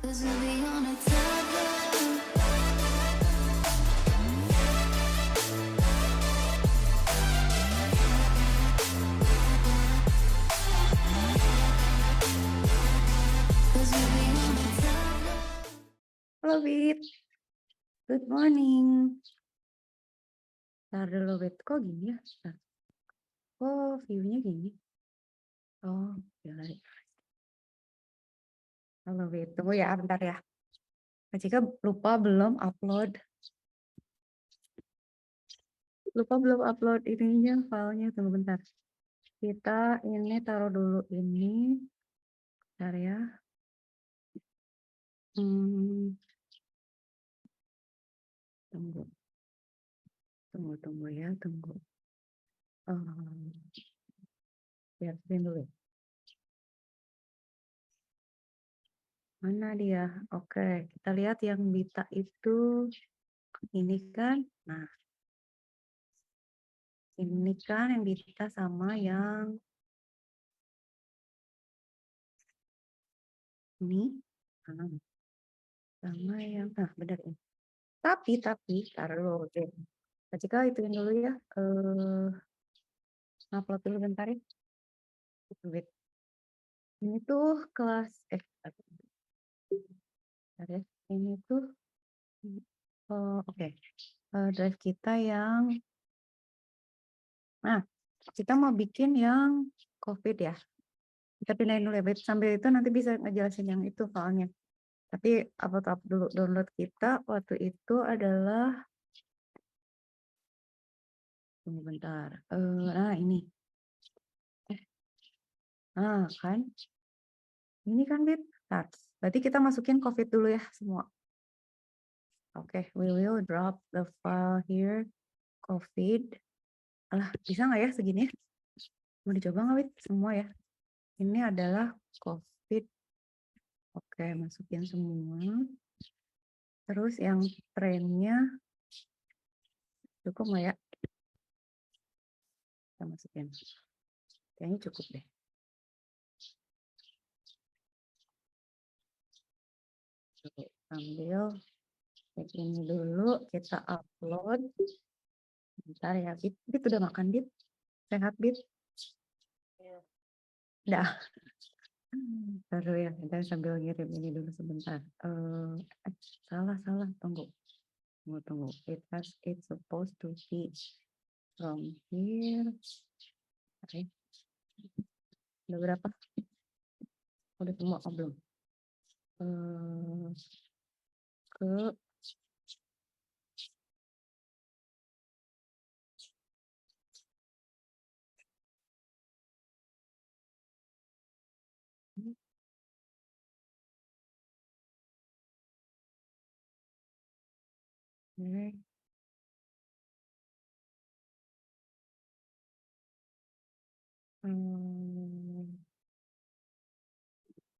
Halo Bit, good morning. Ntar dulu Bit, kok gini ya? Ntar. Oh, view-nya gini. Oh, ya. Halo Bit, tunggu ya bentar ya. Kak Cika lupa belum upload. Ininya, filenya. Tunggu bentar. Kita ini taruh dulu ini. Bentar ya. Tunggu ya, tunggu. Biar dulu. Mana dia? Oke, kita lihat yang Bita itu ini kan. Nah, ini kan yang Bita sama yang ini. Sama yang benar ini. Tapi taruh deh. Kak ituin dulu ya. Upload dulu bentar ya. Wait. Ini tuh kelas bentar ya. Ini tuh oke. Drive kita yang kita mau bikin yang COVID ya. Kita pindahin dulu ya, Beb. Sambil itu nanti bisa ngejelasin yang itu soalnya. Tapi upload dulu download kita waktu itu adalah tunggu bentar. Ini. Kan. Ini kan, Beb. Start. Berarti kita masukin COVID dulu ya semua. Oke, we will drop the file here. COVID. Alah, bisa nggak ya segini? Mau dicoba nggak, Beb? Semua ya. Ini adalah COVID. Oke, masukin semua. Terus yang trennya cukup nggak ya? Kita masukin. Kayaknya cukup deh. Oke, ambil ini dulu, kita upload. Bentar ya, Bit. Bit udah makan, Bit? Sehat, Bit? Udah. Taruh ya, kita sambil ngirim ini dulu sebentar. Salah. Tunggu. It's supposed to be from here. Oke. Udah berapa? Udah semua, belum? Ke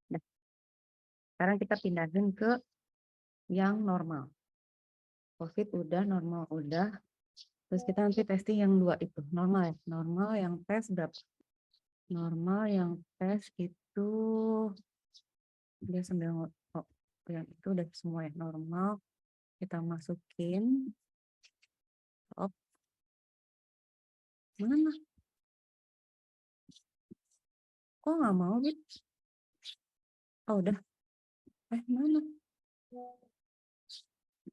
Nah, sekarang kita pindahin ke yang normal. COVID udah, normal udah. Terus kita nanti testing yang 2 itu. Normal ya. Normal yang tes berapa? Normal yang tes itu dia sambil yang itu udah semua ya. Normal kita masukin. Mana? Kok nggak mau, Bit? Oh, udah. Mana?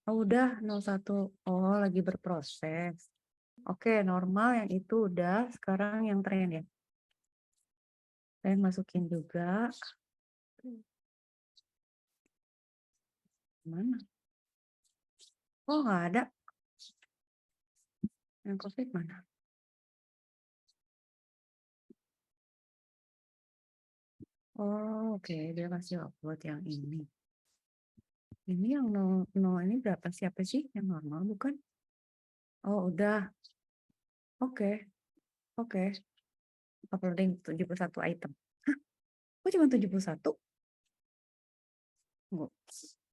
Oh, udah 01. Oh, lagi berproses. Oke, normal yang itu udah. Sekarang yang tren ya. Tren masukin juga. Mana? Oh, nggak ada. Yang COVID mana? Oh, oke. Dia kasih upload yang ini. Ini yang ini berapa? Siapa sih? Yang normal bukan? Oh, udah. Oke. Uploading 71 item. Hah? Kok cuma 71?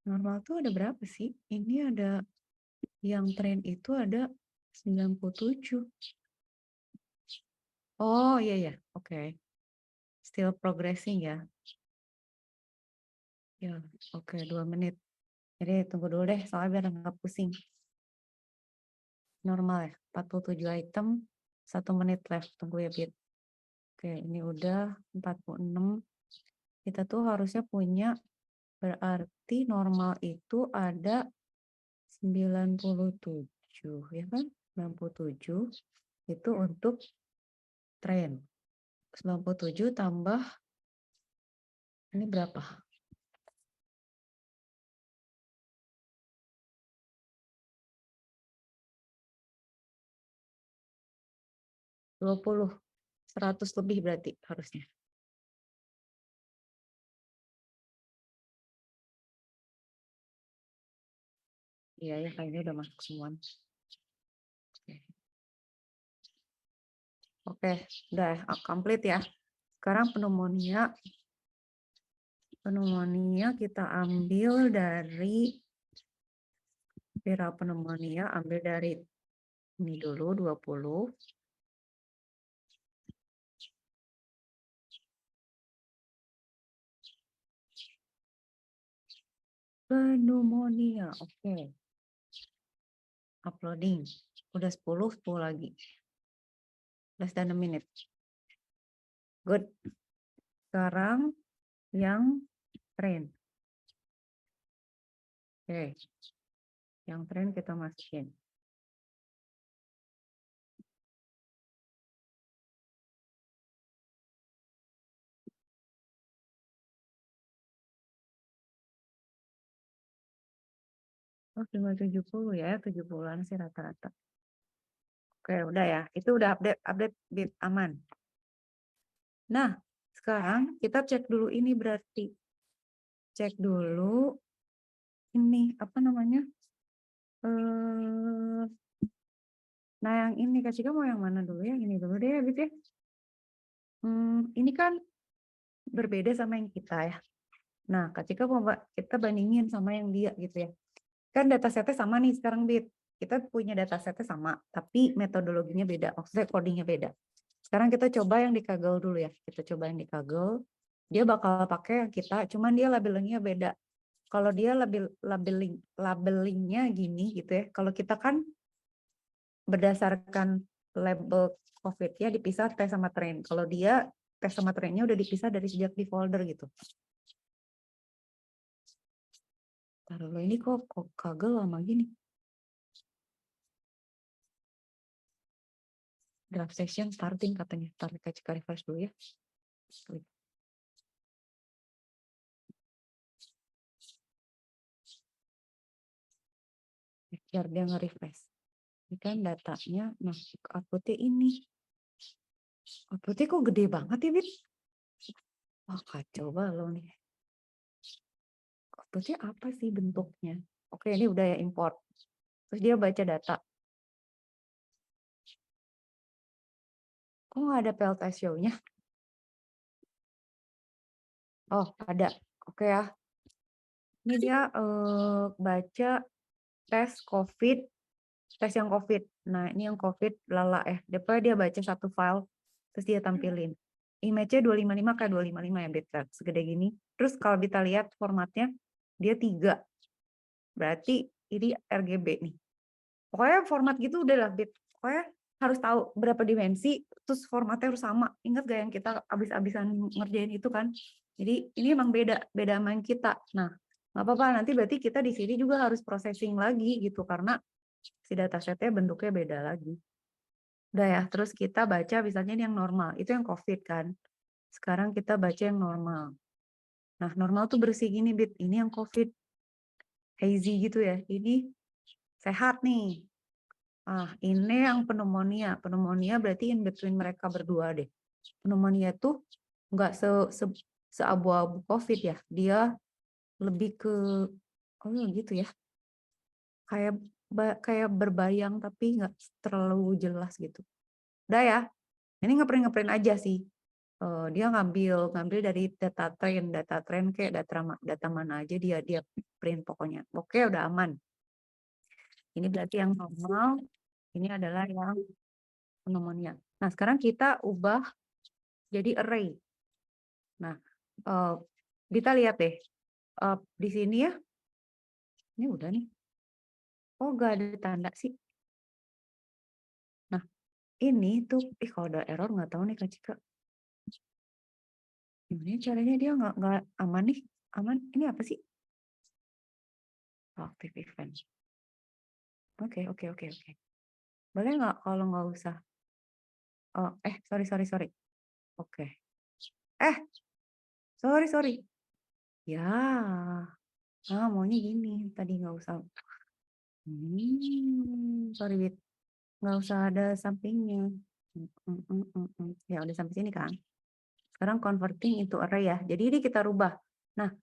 Normal tuh ada berapa sih? Ini ada yang tren itu ada 97. Oh, iya. Oke. Still progressing ya. Ya, oke, 2 menit. Jadi tunggu dulu deh, soalnya biar nggak pusing. Normal ya, 47 item, 1 menit left. Tunggu ya, Bit. Oke, ini udah 46. Kita tuh harusnya punya, berarti normal itu ada 97, ya kan? 97 itu untuk tren. 97 tambah, ini berapa? 20, 100 lebih berarti harusnya. Iya ya, kayaknya udah masuk semua. Oke, udah komplit ya. Sekarang pneumonia kita ambil dari viral pneumonia, ambil dari ini dulu 20. Pneumonia, oke. Uploading. Udah 10 lagi. Less than a minute. Good. Sekarang yang tren. Oke. Yang tren kita masukin. Oh, cuma 70 ya, 70-an sih rata-rata. Oke, udah ya. Itu udah update bit aman. Nah, sekarang kita cek dulu ini berarti. Cek dulu ini apa namanya? Nah, yang ini Kak Cika mau yang mana dulu ya? Ini dulu deh ya, Bit ya. Ini kan berbeda sama yang kita ya. Nah, Kak Cika mau kita bandingin sama yang dia gitu ya. Kan datasetnya sama nih sekarang, Bit. Kita punya datasetnya sama, tapi metodologinya beda, maksudnya codingnya beda. Sekarang kita coba yang di Kaggle dulu ya. Kita coba yang di Kaggle. Dia bakal pakai yang kita, cuman dia labelingnya beda. Kalau dia labelingnya gini gitu ya. Kalau kita kan berdasarkan label COVID ya dipisah tes sama train. Kalau dia tes sama trainnya udah dipisah dari sejak di folder gitu. Taruh ini kok Kaggle lama gini. Draft session starting katanya. Tarik ke refresh dulu ya. Biar dia nge-refresh. Ini kan datanya masuk outputnya ini. Outputnya kok gede banget ya, Bit? Wah, kacau banget nih. Outputnya apa sih bentuknya? Oke, ini udah ya import. Terus dia baca data. Kok nggak ada PLTS show-nya? Oh, ada. Oke ya. Ini dia baca tes COVID, tes yang COVID. Nah, ini yang COVID lala dia baca satu file, terus dia tampilin. Image-nya 255 ke 255 ya, bit segede gini. Terus kalau kita lihat formatnya, dia 3. Berarti ini RGB nih. Pokoknya format gitu udah lah, bit. Pokoknya harus tahu berapa dimensi, terus formatnya harus sama. Ingat gak yang kita abis-abisan ngerjain itu kan? Jadi ini emang beda sama yang kita. Nah, nggak apa-apa, nanti berarti kita di sini juga harus processing lagi gitu, karena si datasetnya bentuknya beda lagi. Udah ya, terus kita baca misalnya ini yang normal, itu yang COVID kan. Sekarang kita baca yang normal. Nah, normal tuh bersih gini, Bit. Ini yang COVID. Hazy gitu ya. Ini sehat nih. Ah, ini yang pneumonia. Pneumonia berarti in between mereka berdua deh. Pneumonia tuh nggak seabu-abu COVID ya. Dia lebih ke, oh gitu ya. Kayak berbayang tapi nggak terlalu jelas gitu. Udah ya. Ini ngeprint aja sih. Dia ngambil dari data tren kayak data mana aja dia print pokoknya. Oke, udah aman. Ini berarti yang normal. Ini adalah yang pneumonia. Nah, sekarang kita ubah jadi array. Nah, kita lihat deh. di sini ya. Ini udah nih. Oh, nggak ada tanda sih. Nah, ini tuh, kalau ada error nggak tahu nih Kak Cika. Gimana caranya dia nggak aman nih? Aman. Ini apa sih? Oh, active event. Oke. Boleh nggak kalau nggak usah? Oh, sorry. Oke. Sorry. Ya, maunya gini. Tadi nggak usah. Sorry, Wit. Nggak usah ada sampingnya. Ya, udah sampai sini kan. Sekarang converting into array ya. Jadi ini kita rubah. Nah,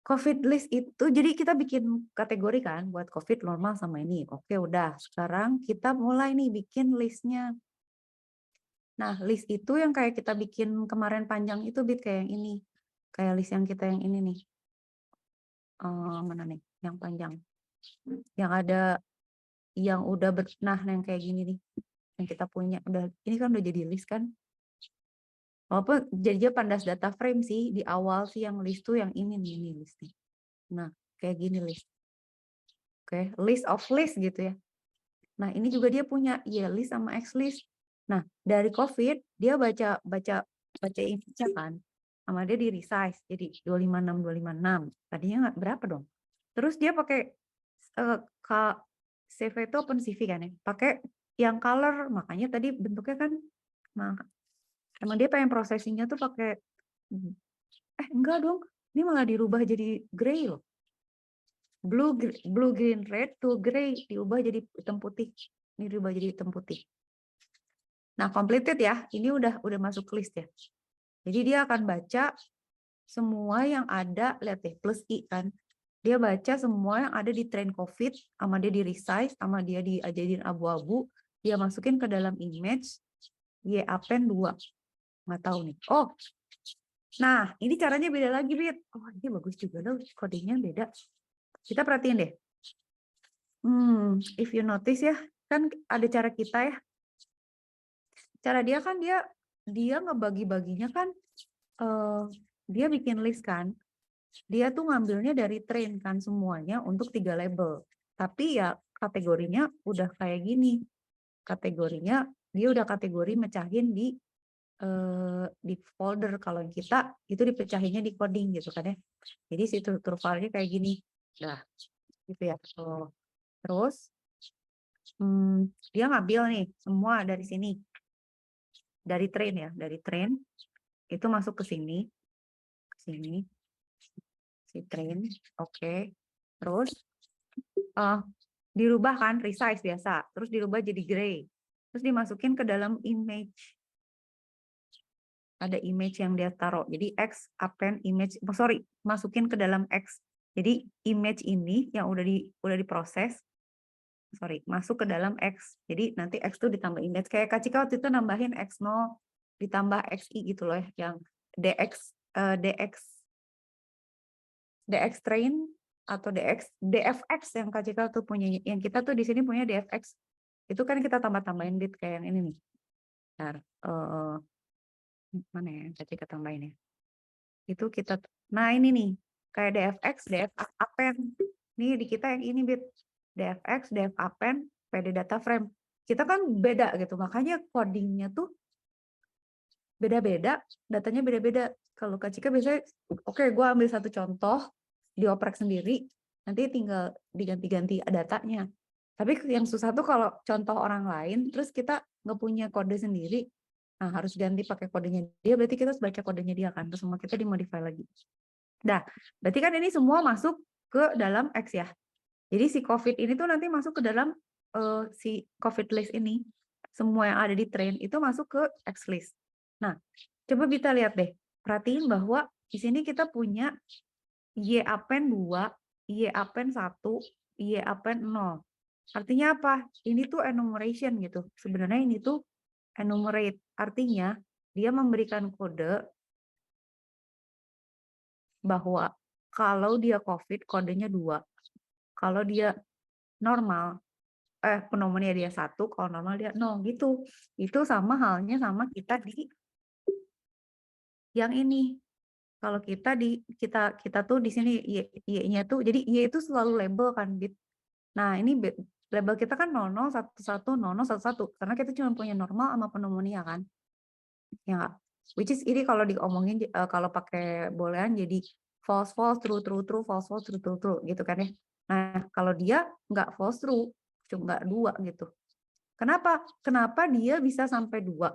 COVID list itu, jadi kita bikin kategori kan buat COVID normal sama ini. Oke, udah. Sekarang kita mulai nih bikin listnya. Nah, list itu yang kayak kita bikin kemarin panjang itu, Bit, kayak yang ini. Kayak list yang kita yang ini nih. Mana nih? Yang panjang. Yang ada, yang udah yang kayak gini nih. Yang kita punya. Ini kan udah jadi list kan. Walaupun jadinya pandas data frame sih. Di awal sih yang list tuh yang ini nih, ini list nih. Nah, kayak gini list. Oke, list of list gitu ya. Nah, ini juga dia punya list sama X-list. Nah, dari COVID dia baca image-nya kan. Sama dia di resize jadi 256. Tadinya nggak berapa dong. Terus dia pakai CV itu OpenCV kan ya. Pakai yang color, makanya tadi bentuknya kan emang dia pengen processing-nya tuh pakai enggak dong. Ini malah dirubah jadi gray loh. Blue, green, red to gray diubah jadi hitam putih. Ini diubah jadi hitam putih. Nah, completed ya. Ini udah masuk list ya. Jadi dia akan baca semua yang ada, lihat deh, plus I kan. Dia baca semua yang ada di train COVID, sama dia di resize, sama dia diajarin abu-abu, dia masukin ke dalam image, append 2. Nggak tahu nih. Oh, nah ini caranya beda lagi, Bit. Oh, ini bagus juga loh, kodenya beda. Kita perhatiin deh. If you notice ya, kan ada cara kita ya. Cara dia kan dia ngebagi-baginya kan, dia bikin list kan. Dia tuh ngambilnya dari train kan semuanya untuk 3 label. Tapi ya kategorinya udah kayak gini. Kategorinya dia udah kategori mecahin di folder. Kalau kita itu dipecahinnya di coding gitu kan ya. Jadi si struktur filenya kayak gini. Nah, gitu ya. Terus dia ngambil nih semua dari sini. Dari train ya, dari train itu masuk ke sini. Si train. Oke. Terus dirubah kan, resize biasa. Terus dirubah jadi gray. Terus dimasukin ke dalam image. Ada image yang dia taruh. Jadi X append image, masukin ke dalam X. Jadi image ini yang udah diproses, masuk ke dalam X. Jadi nanti X itu ditambah image. Kayak Kak Cika waktu itu nambahin X0 ditambah XI gitu loh ya, yang DX train atau DFX yang Kak Cika tuh punya, yang kita tuh di sini punya DFX. Itu kan kita tambah-tambahin bit kayak yang ini nih. Bentar, mana ya Kak Cika tambahin ya? Itu kita, nah ini nih, kayak DFX, DF append. Nih di kita yang ini bit, DFX, DF append, PD data frame. Kita kan beda gitu, makanya codingnya tuh beda-beda, datanya beda-beda. Kalau Kak Cika biasanya, oke, gue ambil satu contoh, dioprek sendiri, nanti tinggal diganti-ganti datanya. Tapi yang susah tuh kalau contoh orang lain, terus kita nggak punya kode sendiri, nah harus ganti pakai kodenya dia, berarti kita harus baca kodenya dia kan, terus semua kita dimodify lagi. Nah, berarti kan ini semua masuk ke dalam X ya. Jadi si COVID ini tuh nanti masuk ke dalam si COVID list ini. Semua yang ada di train itu masuk ke X list. Nah, coba kita lihat deh. Perhatiin bahwa di sini kita punya Y append 2, Y append 1, Y append 0. Artinya apa? Ini tuh enumeration gitu. Sebenarnya ini tuh enumerate. Artinya dia memberikan kode bahwa kalau dia COVID kodenya 2. Kalau dia normal, pneumonia dia 1, kalau normal dia 0 gitu. Itu sama halnya sama kita di yang ini. Kalau kita tuh di sini Y-nya tuh, jadi Y itu selalu label kan, Bit. Nah, ini label kita kan 00, 11, 00, 11, karena kita cuma punya normal sama pneumonia kan. Ya nggak? Which is ini kalau diomongin kalau pakai boolean jadi false false, true true true, false false, true true true gitu kan ya. Nah, kalau dia nggak false true, cuma nggak 2 gitu. Kenapa? Kenapa dia bisa sampai 2?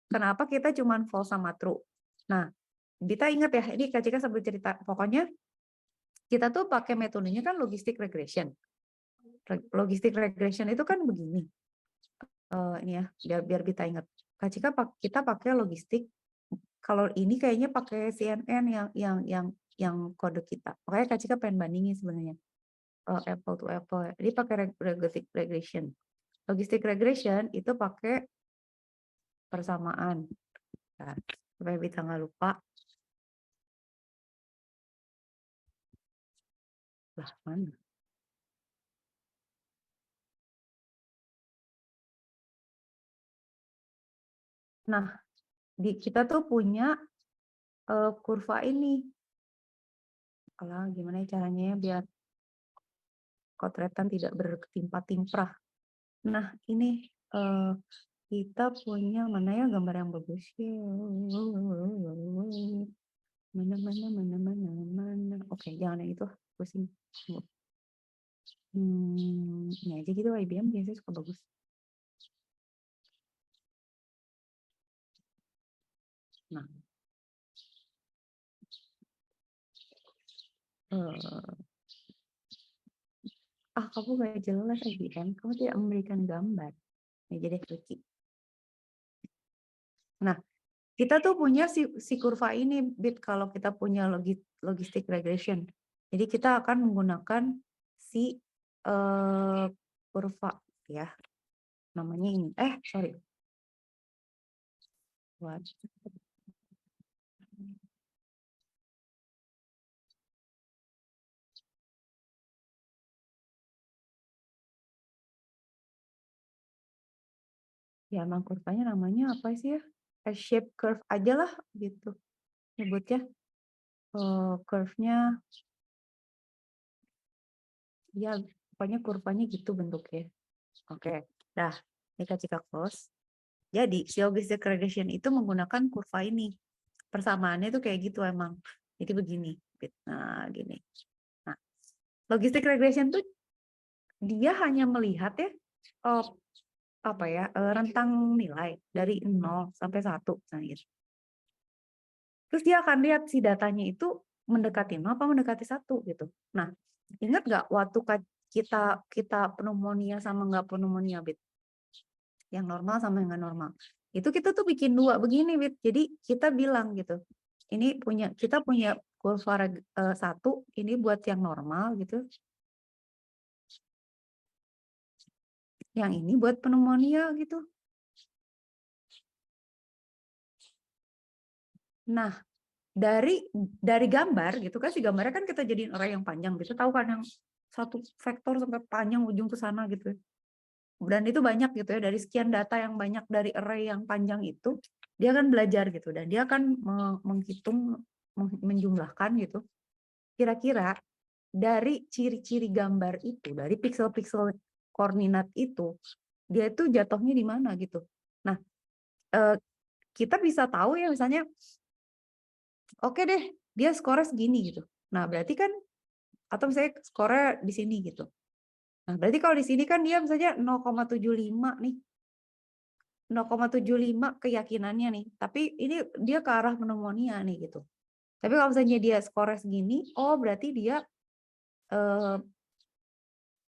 Kenapa kita cuma false sama true? Nah, kita ingat ya, ini Kak Cika sambil cerita, pokoknya kita tuh pakai metodenya kan logistic regression. Logistic regression itu kan begini. Ini ya, biar kita ingat. Kak Cika kita pakai logistik. Kalau ini kayaknya pakai CNN yang kode kita. Makanya Kak Cika pengen bandingin sebenarnya. Apple to apple. Jadi pakai logistic regression. Logistic regression itu pakai persamaan. Nah, supaya kita nggak lupa. Lah, mana? Nah, kita tuh punya kurva ini. Kalau gimana caranya biar kotretan tidak bertimpa-timprah. Nah, ini kita punya mana ya gambar yang bagus ya. Mana. Oke, jangan yang itu. Pusing. Ini aja gitu, IBM biasanya suka bagus. Nah. Kamu gak jelas IBM, kamu tidak memberikan gambar. Ini jadi lucu. Nah, kita tuh punya si kurva ini, Bit, kalau kita punya logistic regression. Jadi kita akan menggunakan si kurva ya. Namanya ini. Sorry. What? Ya, emang kurvanya namanya apa sih ya? S-shape curve aja lah gitu nyebutnya. Curve-nya ya pokoknya kurvanya gitu bentuknya. Oke. Dah, ini Kak close. Jadi, si logistic regression itu menggunakan kurva ini. Persamaannya itu kayak gitu emang. Jadi begini. Nah, gini. Nah, logistic regression tuh dia hanya melihat ya rentang nilai dari 0 sampai 1 misalnya gitu. Terus dia akan lihat si datanya itu mendekati 0 apa mendekati 1 gitu. Nah, ingat nggak waktu kita pneumonia sama nggak pneumonia, Bit? Yang normal sama yang nggak normal. Itu kita tuh bikin 2 begini, Bit. Jadi kita bilang gitu. Kita punya kurva 1, ini buat yang normal gitu. Yang ini buat pneumonia gitu. Nah, dari gambar gitu kan, si gambarnya kan kita jadiin array yang panjang gitu, tahu kan yang satu vektor sampai panjang ujung ke sana gitu. Dan itu banyak gitu ya, dari sekian data yang banyak dari array yang panjang itu, dia akan belajar gitu dan dia akan menghitung, menjumlahkan gitu. Kira-kira dari ciri-ciri gambar itu, dari pixel-pixel koordinat itu, dia itu jatuhnya di mana gitu. Nah, kita bisa tahu ya misalnya, oke deh, dia skornya segini gitu. Nah, berarti kan, atau misalnya skornya di sini gitu. Nah, berarti kalau di sini kan dia misalnya 0,75 nih. 0,75 keyakinannya nih. Tapi ini dia ke arah pneumonia nih gitu. Tapi kalau misalnya dia skornya segini, oh berarti dia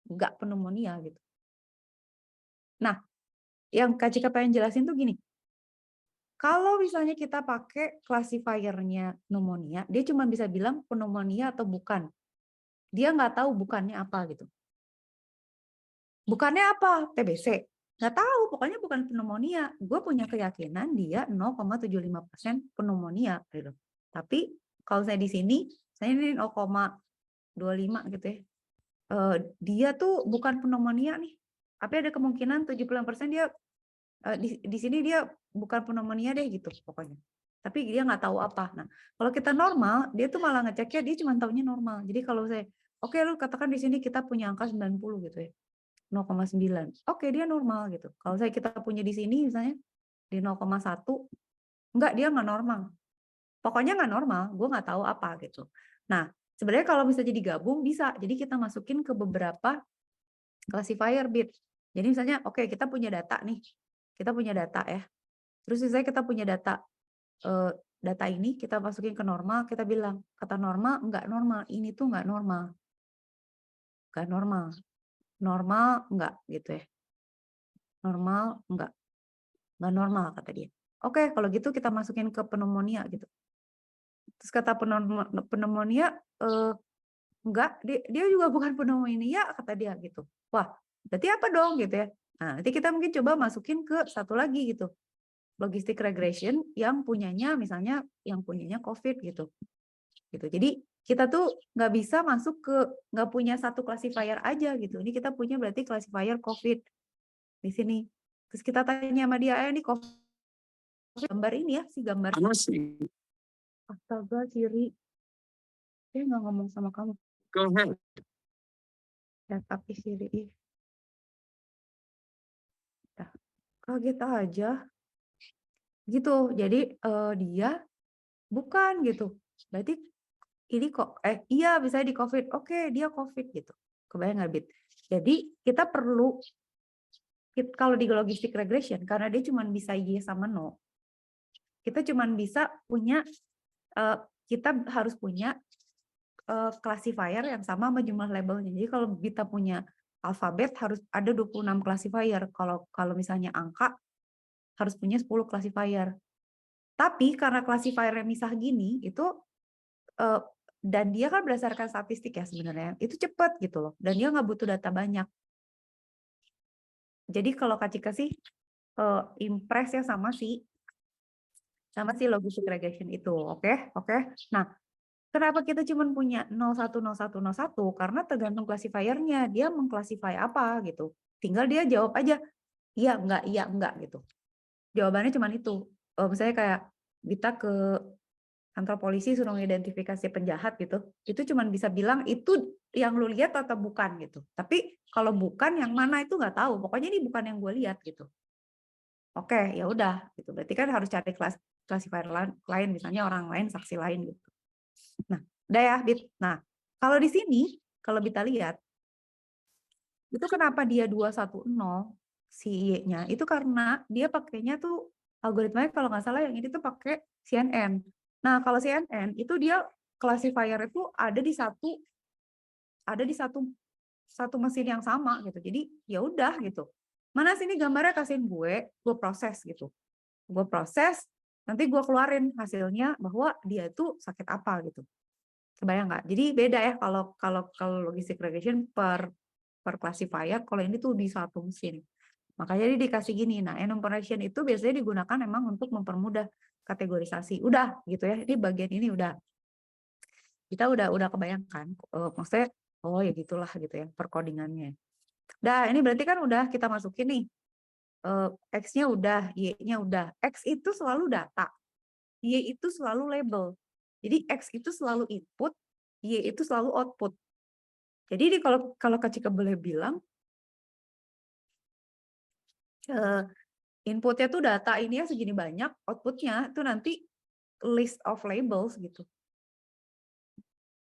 nggak pneumonia gitu. Nah, yang Kak Cika pengen jelasin tuh gini. Kalau misalnya kita pakai classifier-nya pneumonia, dia cuma bisa bilang pneumonia atau bukan. Dia nggak tahu bukannya apa gitu. Bukannya apa? TBC. Nggak tahu, pokoknya bukan pneumonia. Gue punya keyakinan dia 0,75% pneumonia. Gitu. Tapi kalau saya di sini, saya ini 0,25 gitu ya. Dia tuh bukan pneumonia nih. Tapi ada kemungkinan 70% dia di sini dia bukan pneumonia deh gitu pokoknya. tapi dia nggak tahu apa. Nah, kalau kita normal, dia tuh malah ngeceknya dia cuma taunya normal. Jadi kalau saya, oke lu katakan di sini kita punya angka 90 gitu ya, 0,9. Oke, dia normal gitu. Kalau saya kita punya di sini misalnya di 0,1, enggak, dia nggak normal. Pokoknya nggak normal, gue nggak tahu apa gitu. Nah, sebenarnya kalau bisa jadi gabung bisa. Jadi kita masukin ke beberapa classifier bit. Jadi misalnya, oke kita punya data nih, kita punya data ya. Terus misalnya kita punya data, data ini kita masukin ke normal, kita bilang kata normal nggak normal, ini tuh nggak normal, nggak normal, normal nggak gitu ya, normal nggak normal kata dia. Oke, kalau gitu kita masukin ke pneumonia gitu. Terus kata pneumonia, enggak, dia juga bukan pneumonia kata dia gitu. Wah, berarti apa dong gitu ya. Nah, nanti kita mungkin coba masukin ke satu lagi gitu. Logistic regression yang punyanya misalnya yang punyanya COVID gitu. Gitu. Jadi kita tuh nggak bisa masuk ke nggak punya satu classifier aja gitu. Ini kita punya berarti classifier COVID di sini. Terus kita tanya sama dia, ini COVID gambar ini ya, si gambar. Astaga, Siri. Dia nggak ngomong sama kamu. Go ahead. Ya, tapi Siri. Dah, kaget aja. Gitu. Jadi dia bukan gitu. Berarti ini kok iya bisa di COVID. Oke, dia COVID gitu. Kebayang nggak, Bit? Jadi kita perlu kalau di logistic regression karena dia cuma bisa yes sama no. Kita cuma bisa punya kita harus punya classifier yang sama sama jumlah labelnya. Jadi kalau kita punya alfabet harus ada 26 classifier. Kalau misalnya angka harus punya 10 classifier. Tapi karena classifiernya misah gini, itu dan dia kan berdasarkan statistik ya sebenarnya, itu cepat gitu loh. Dan dia nggak butuh data banyak. Jadi kalau Kak Cika sih impress ya sama si logistic regression itu, oke? Nah, kenapa kita cuma punya 01, 01, 01? Karena tergantung classifiernya, dia mengclassify apa gitu. Tinggal dia jawab aja, iya, enggak gitu. Jawabannya cuma itu. Misalnya kayak kita ke kantor polisi suruh mengidentifikasi penjahat gitu, itu cuma bisa bilang itu yang lu lihat atau bukan gitu. Tapi kalau bukan yang mana itu nggak tahu. Pokoknya ini bukan yang gue lihat gitu. Oke, ya udah gitu. Berarti kan harus cari classifier lain, misalnya orang lain, saksi lain gitu. Nah, udah ya, Bit. Nah, kalau di sini kalau kita lihat itu kenapa dia 210 si Y-nya? Itu karena dia pakainya tuh algoritmanya kalau nggak salah yang ini tuh pakai CNN. Nah, kalau CNN itu dia classifier itu ada di satu mesin yang sama gitu. Jadi ya udah gitu. Mana sini gambarnya kasihin gue proses gitu. Gue proses, nanti gue keluarin hasilnya bahwa dia itu sakit apa gitu. Kebayang nggak? Jadi beda ya kalau logistic regression per classifier, kalau ini tuh di satu mesin. Makanya dia dikasih gini. Nah, enumeration itu biasanya digunakan memang untuk mempermudah kategorisasi. Udah gitu ya. Ini bagian ini udah kita udah kebayangkan. Maksudnya oh ya gitulah gitu ya perkodingannya. Nah, ini berarti kan udah kita masukin nih. X-nya udah, Y-nya udah. X itu selalu data. Y itu selalu label. Jadi X itu selalu input, Y itu selalu output. Jadi ini kalau Kak Cika boleh bilang, inputnya tuh data ini ya segini banyak, outputnya itu nanti list of labels gitu.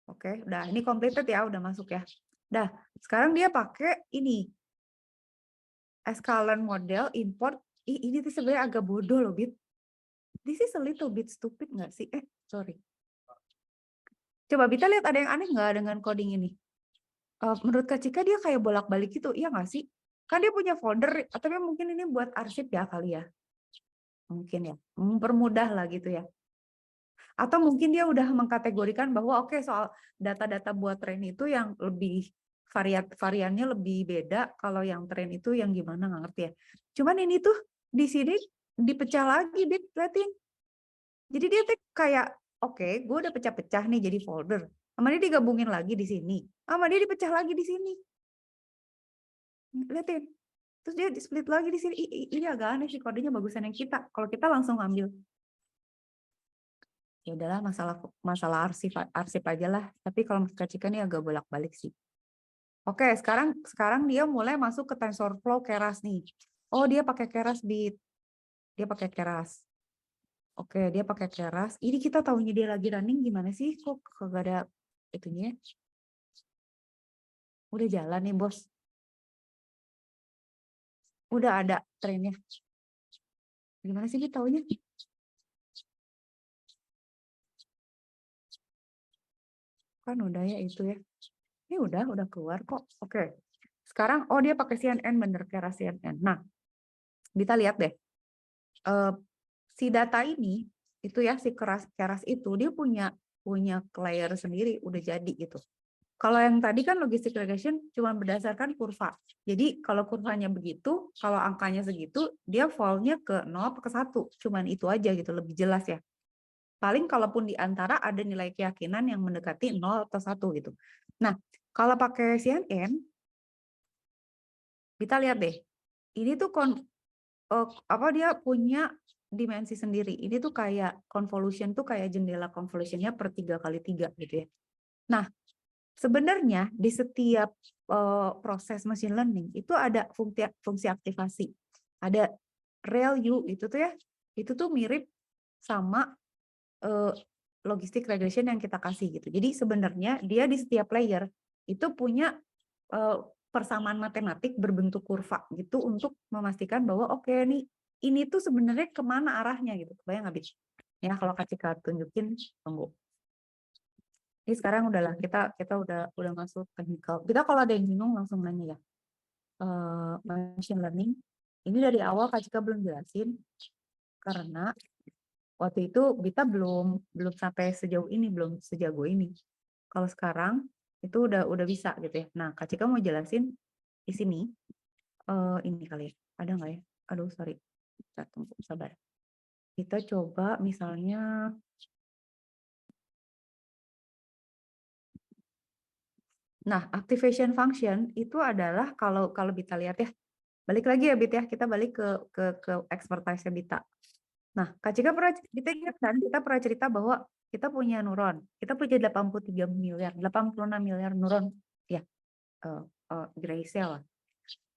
Oke, udah ini completed ya, udah masuk ya. Dah, sekarang dia pakai ini Escalon model import. Ini tuh sebenarnya agak bodoh loh, Bit. This is a little bit stupid nggak sih? Sorry. Coba Bita lihat ada yang aneh nggak dengan coding ini? Menurut Kak Cika dia kayak bolak-balik gitu, iya nggak sih? Kan dia punya folder, atau mungkin ini buat arsip ya kali ya? Mungkin ya, mempermudah lah gitu ya. Atau mungkin dia udah mengkategorikan bahwa oke, soal data-data buat tren itu yang lebih variannya lebih beda, kalau yang tren itu yang gimana nggak ngerti ya. Cuman ini tuh di sini dipecah lagi, liatin. Jadi dia tuh kayak oke, gue udah pecah-pecah nih jadi folder. Sama dia digabungin lagi di sini. Sama dia dipecah lagi di sini. Liatin. Terus dia split lagi di sini. Ini agak aneh sih, kodenya bagusan yang kita. Kalau kita langsung ambil. Ya udahlah, masalah arsip aja lah. Tapi kalau Kak Cika ini agak bolak-balik sih. Oke, sekarang dia mulai masuk ke TensorFlow Keras nih. Oh, dia pakai Keras Bit. Dia pakai Keras. Oke, dia pakai Keras. Ini kita tahunya dia lagi running gimana sih? Kok kagak ada itunya? Udah jalan nih, Bos. Udah ada trennya. Gimana sih dia tahunya? Kan udah ya itu ya. Ini udah keluar kok. Oke. Sekarang, oh dia pakai CNN, bener Keras CNN. Nah, kita lihat deh. Si data ini, itu ya, si Keras itu, dia punya layer sendiri, udah jadi gitu. Kalau yang tadi kan logistic regression cuma berdasarkan kurva. Jadi kalau kurvanya begitu, kalau angkanya segitu, dia fall-nya ke 0 ke 1. Cuman itu aja gitu, lebih jelas ya. Paling kalaupun di antara ada nilai keyakinan yang mendekati 0 atau 1 gitu. Nah, kalau pakai CNN, kita lihat deh. Ini tuh dia punya dimensi sendiri. Ini tuh kayak convolution tuh kayak jendela convolutionnya per 3x3 gitu ya. Nah, sebenarnya di setiap proses machine learning itu ada fungsi aktivasi. Ada ReLU itu tuh ya, itu tuh mirip sama logistic regression yang kita kasih gitu. Jadi sebenarnya dia di setiap layer itu punya persamaan matematik berbentuk kurva gitu untuk memastikan bahwa oke nih ini tuh sebenarnya kemana arahnya gitu. Kebayang nggak, Bit? Ya kalau kasih tunjukin, tunggu. Ini sekarang udahlah kita udah masuk technical. Kita kalau ada yang bingung langsung nanya ya. Machine learning ini dari awal Kak Cika belum jelasin karena waktu itu kita belum sampai sejauh ini, belum sejago ini. Kalau sekarang itu udah bisa gitu ya. Nah, Kak Cika mau jelasin di sini ini kali ya. Ada nggak ya? Aduh, sorry. Kita tunggu, sabar. Kita coba misalnya nah, activation function itu adalah kalau kita lihat ya. Balik lagi ya, Bit ya. Kita balik ke expertise-nya Bita. Nah, Kak Cika kita ingat kan, kita pernah cerita bahwa kita punya neuron. Kita punya 86 miliar neuron. Ya, gray cell.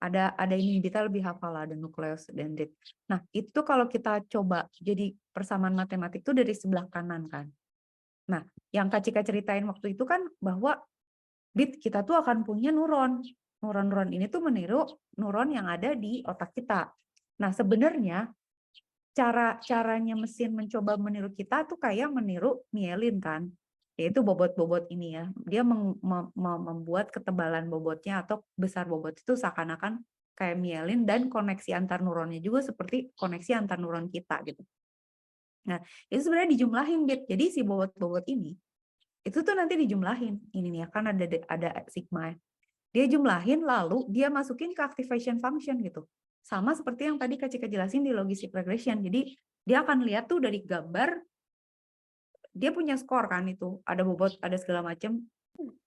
Ada ini, Bita lebih hafal lah, ada nukleus, dendrit. Nah, itu kalau kita coba jadi persamaan matematik itu dari sebelah kanan kan. Nah, yang Kak Cika ceritain waktu itu kan bahwa Bit kita tuh akan punya neuron. Neuron-neuron ini tuh meniru neuron yang ada di otak kita. Nah, sebenarnya caranya mesin mencoba meniru kita tuh kayak meniru mielin kan, yaitu bobot-bobot ini ya. Dia membuat ketebalan bobotnya atau besar bobot itu seakan-akan kayak mielin dan koneksi antar neuronnya juga seperti koneksi antar neuron kita gitu. Nah, itu sebenarnya dijumlahin Bit. Jadi si bobot-bobot ini itu tuh nanti dijumlahin. Ini nih kan ada sigma. Dia jumlahin lalu dia masukin ke activation function gitu. Sama seperti yang tadi Kak Cika jelasin di logistic regression. Jadi dia akan lihat tuh dari gambar, dia punya skor kan itu, ada bobot, ada segala macam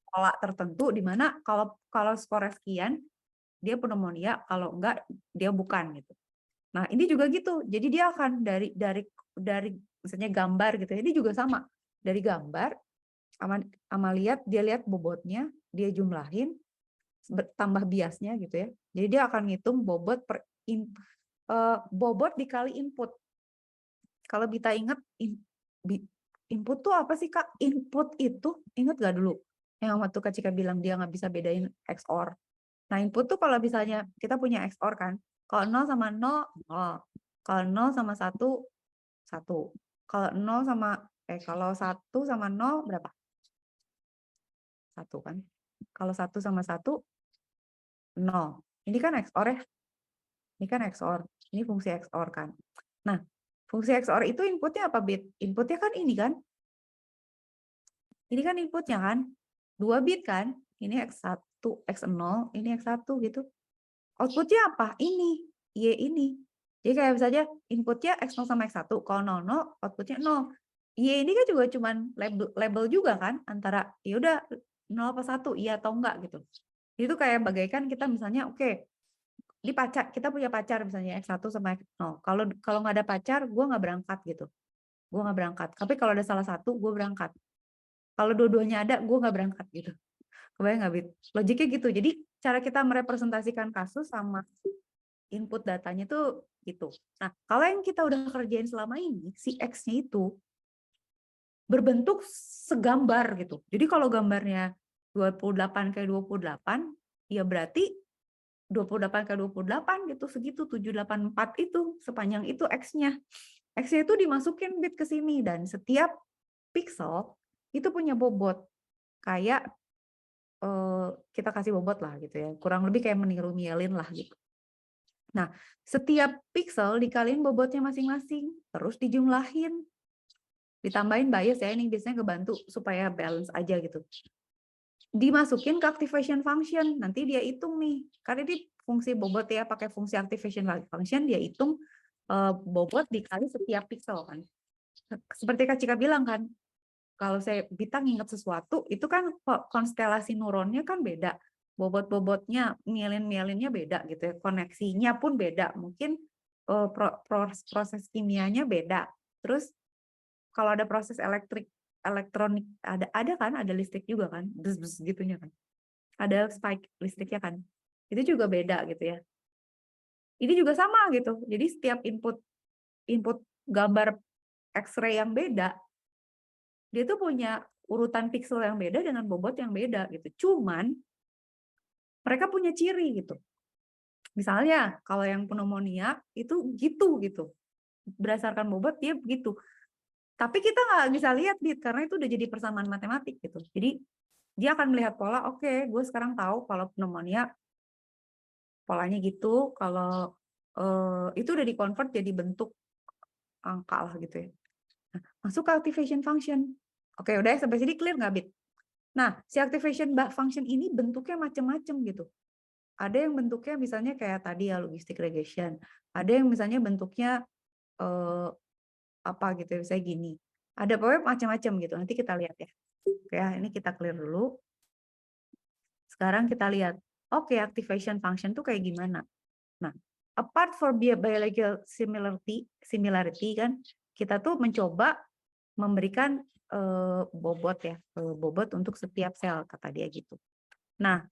pola tertentu di mana kalau skor sekian dia pneumonia, kalau enggak dia bukan gitu. Nah, ini juga gitu. Jadi dia akan dari misalnya gambar gitu. Ini juga sama. Dari gambar sama dia lihat bobotnya, dia jumlahin tambah biasnya gitu ya. Jadi dia akan ngitung bobot bobot dikali input. Kalau Bita ingat input tuh apa sih Kak? Input itu ingat gak dulu? Yang waktu Kak Cika bilang dia nggak bisa bedain XOR. Nah input tuh kalau misalnya kita punya XOR kan, kalau 0 sama 0, 0. Kalau 0 sama 1, 1. Kalau 0 sama kalau 1 sama 0 berapa? 1 kan. Kalau 1 sama 1, 0. Ini kan XOR ya. Ini kan XOR. Ini fungsi XOR kan. Nah, fungsi XOR itu inputnya apa, Bit? Inputnya kan ini kan. Ini kan inputnya kan. 2 bit kan. Ini X1, X0, ini X1 gitu. Outputnya apa? Ini. Y ini. Jadi kayak misalnya inputnya X0 sama X1. Kalau 00, outputnya 0. Y ini kan juga cuman label juga kan. Antara ya udah 0 apa 1, iya atau enggak gitu. Itu kayak bagaikan kita misalnya, oke, di pacar, kita punya pacar misalnya X1 sama X0. Kalau nggak ada pacar, gue nggak berangkat gitu. gue nggak berangkat. Tapi kalau ada salah satu, gue berangkat. Kalau dua-duanya ada, gue nggak berangkat gitu. Kebayang nggak, Bit? Logiknya gitu. Jadi cara kita merepresentasikan kasus sama input datanya tuh gitu. Nah, kalau yang kita udah kerjain selama ini, si X-nya itu berbentuk segambar gitu. Jadi kalau gambarnya 28 kayak 28, ya berarti 28 kali 28 gitu, segitu 784 itu, sepanjang itu X-nya. X-nya itu dimasukin bit ke sini, dan setiap pixel itu punya bobot. Kayak kita kasih bobot lah gitu ya, kurang lebih kayak meniru mielin lah gitu. Nah, setiap pixel dikaliin bobotnya masing-masing, terus dijumlahin, ditambahin bias ya, ini biasanya ngebantu supaya balance aja gitu. Dimasukin ke activation function, nanti dia hitung nih, karena ini fungsi bobot ya, pakai fungsi activation function, dia hitung bobot dikali setiap pixel kan. Seperti Kak Cika bilang kan, kalau saya Bita nginget sesuatu, itu kan konstelasi neuronnya kan beda, bobot-bobotnya, mielin-mielinnya beda gitu ya, koneksinya pun beda, mungkin proses kimianya beda. Terus kalau ada proses elektronik, ada listrik juga kan, bus gitunya kan, ada spike listriknya kan, itu juga beda gitu ya. Ini juga sama gitu, jadi setiap input gambar X-ray yang beda, dia tuh punya urutan pixel yang beda dengan bobot yang beda gitu. Cuman mereka punya ciri gitu. Misalnya kalau yang pneumonia itu gitu. Berdasarkan bobot dia begitu. Tapi kita nggak bisa lihat karena itu udah jadi persamaan matematik gitu. Jadi dia akan melihat pola, oke, gue sekarang tahu kalau pneumonia polanya gitu, kalau itu udah di-convert jadi bentuk angka lah gitu ya. Nah, masuk ke activation function. Oke, udah sampai sini clear nggak, Bit? Nah, si activation function ini bentuknya macam-macam gitu. Ada yang bentuknya misalnya kayak tadi ya, logistic regression. Ada yang misalnya bentuknya apa gitu ya, misalnya gini. Ada pokoknya macam-macam gitu. Nanti kita lihat ya. Oke, ini kita clear dulu. Sekarang kita lihat, oke, activation function tuh kayak gimana. Nah, apart for biological similarity kan, kita tuh mencoba memberikan bobot ya, bobot untuk setiap sel, kata dia gitu. Nah,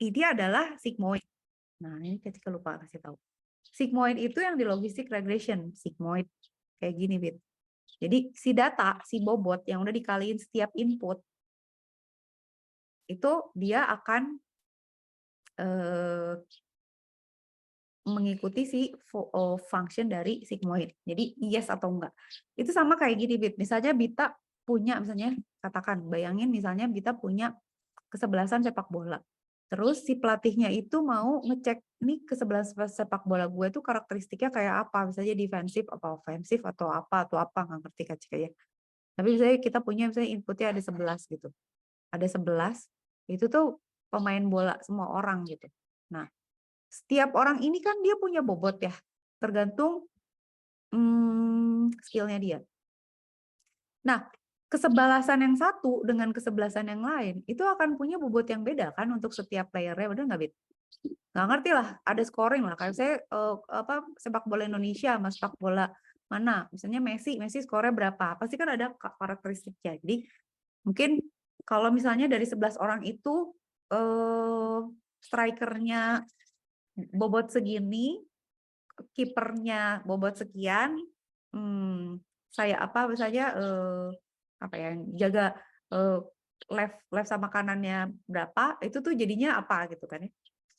ini adalah sigmoid. Nah, ini ketika lupa kasih tahu. Sigmoid itu yang di logistic regression, sigmoid kayak gini, Bit. Jadi si data, si bobot yang udah dikaliin setiap input, itu dia akan mengikuti si function dari sigmoid. Jadi yes atau enggak. Itu sama kayak gini, Bit. Misalnya Bita punya, misalnya katakan, bayangin misalnya Bita punya kesebelasan sepak bola. Terus si pelatihnya itu mau ngecek nih kesebelasan sepak bola gue tuh karakteristiknya kayak apa, misalnya defensif apa ofensif atau apa nggak ngerti Kak Cika ya. Tapi misalnya kita punya misalnya inputnya ada 11 gitu. Ada 11, itu tuh pemain bola semua orang gitu. Nah, setiap orang ini kan dia punya bobot ya, tergantung skillnya dia. Nah, kesebelasan yang satu dengan kesebelasan yang lain itu akan punya bobot yang beda kan untuk setiap playernya, benar nggak, Bit? Nggak ngerti lah, ada scoring lah. Kayak saya sepak bola Indonesia sama sepak bola mana, misalnya Messi skornya berapa? Pasti kan ada karakteristiknya. Jadi mungkin kalau misalnya dari 11 orang itu strikernya bobot segini, kipernya bobot sekian, saya apa misalnya apa ya, jaga left sama kanannya berapa, itu tuh jadinya apa gitu kan ya.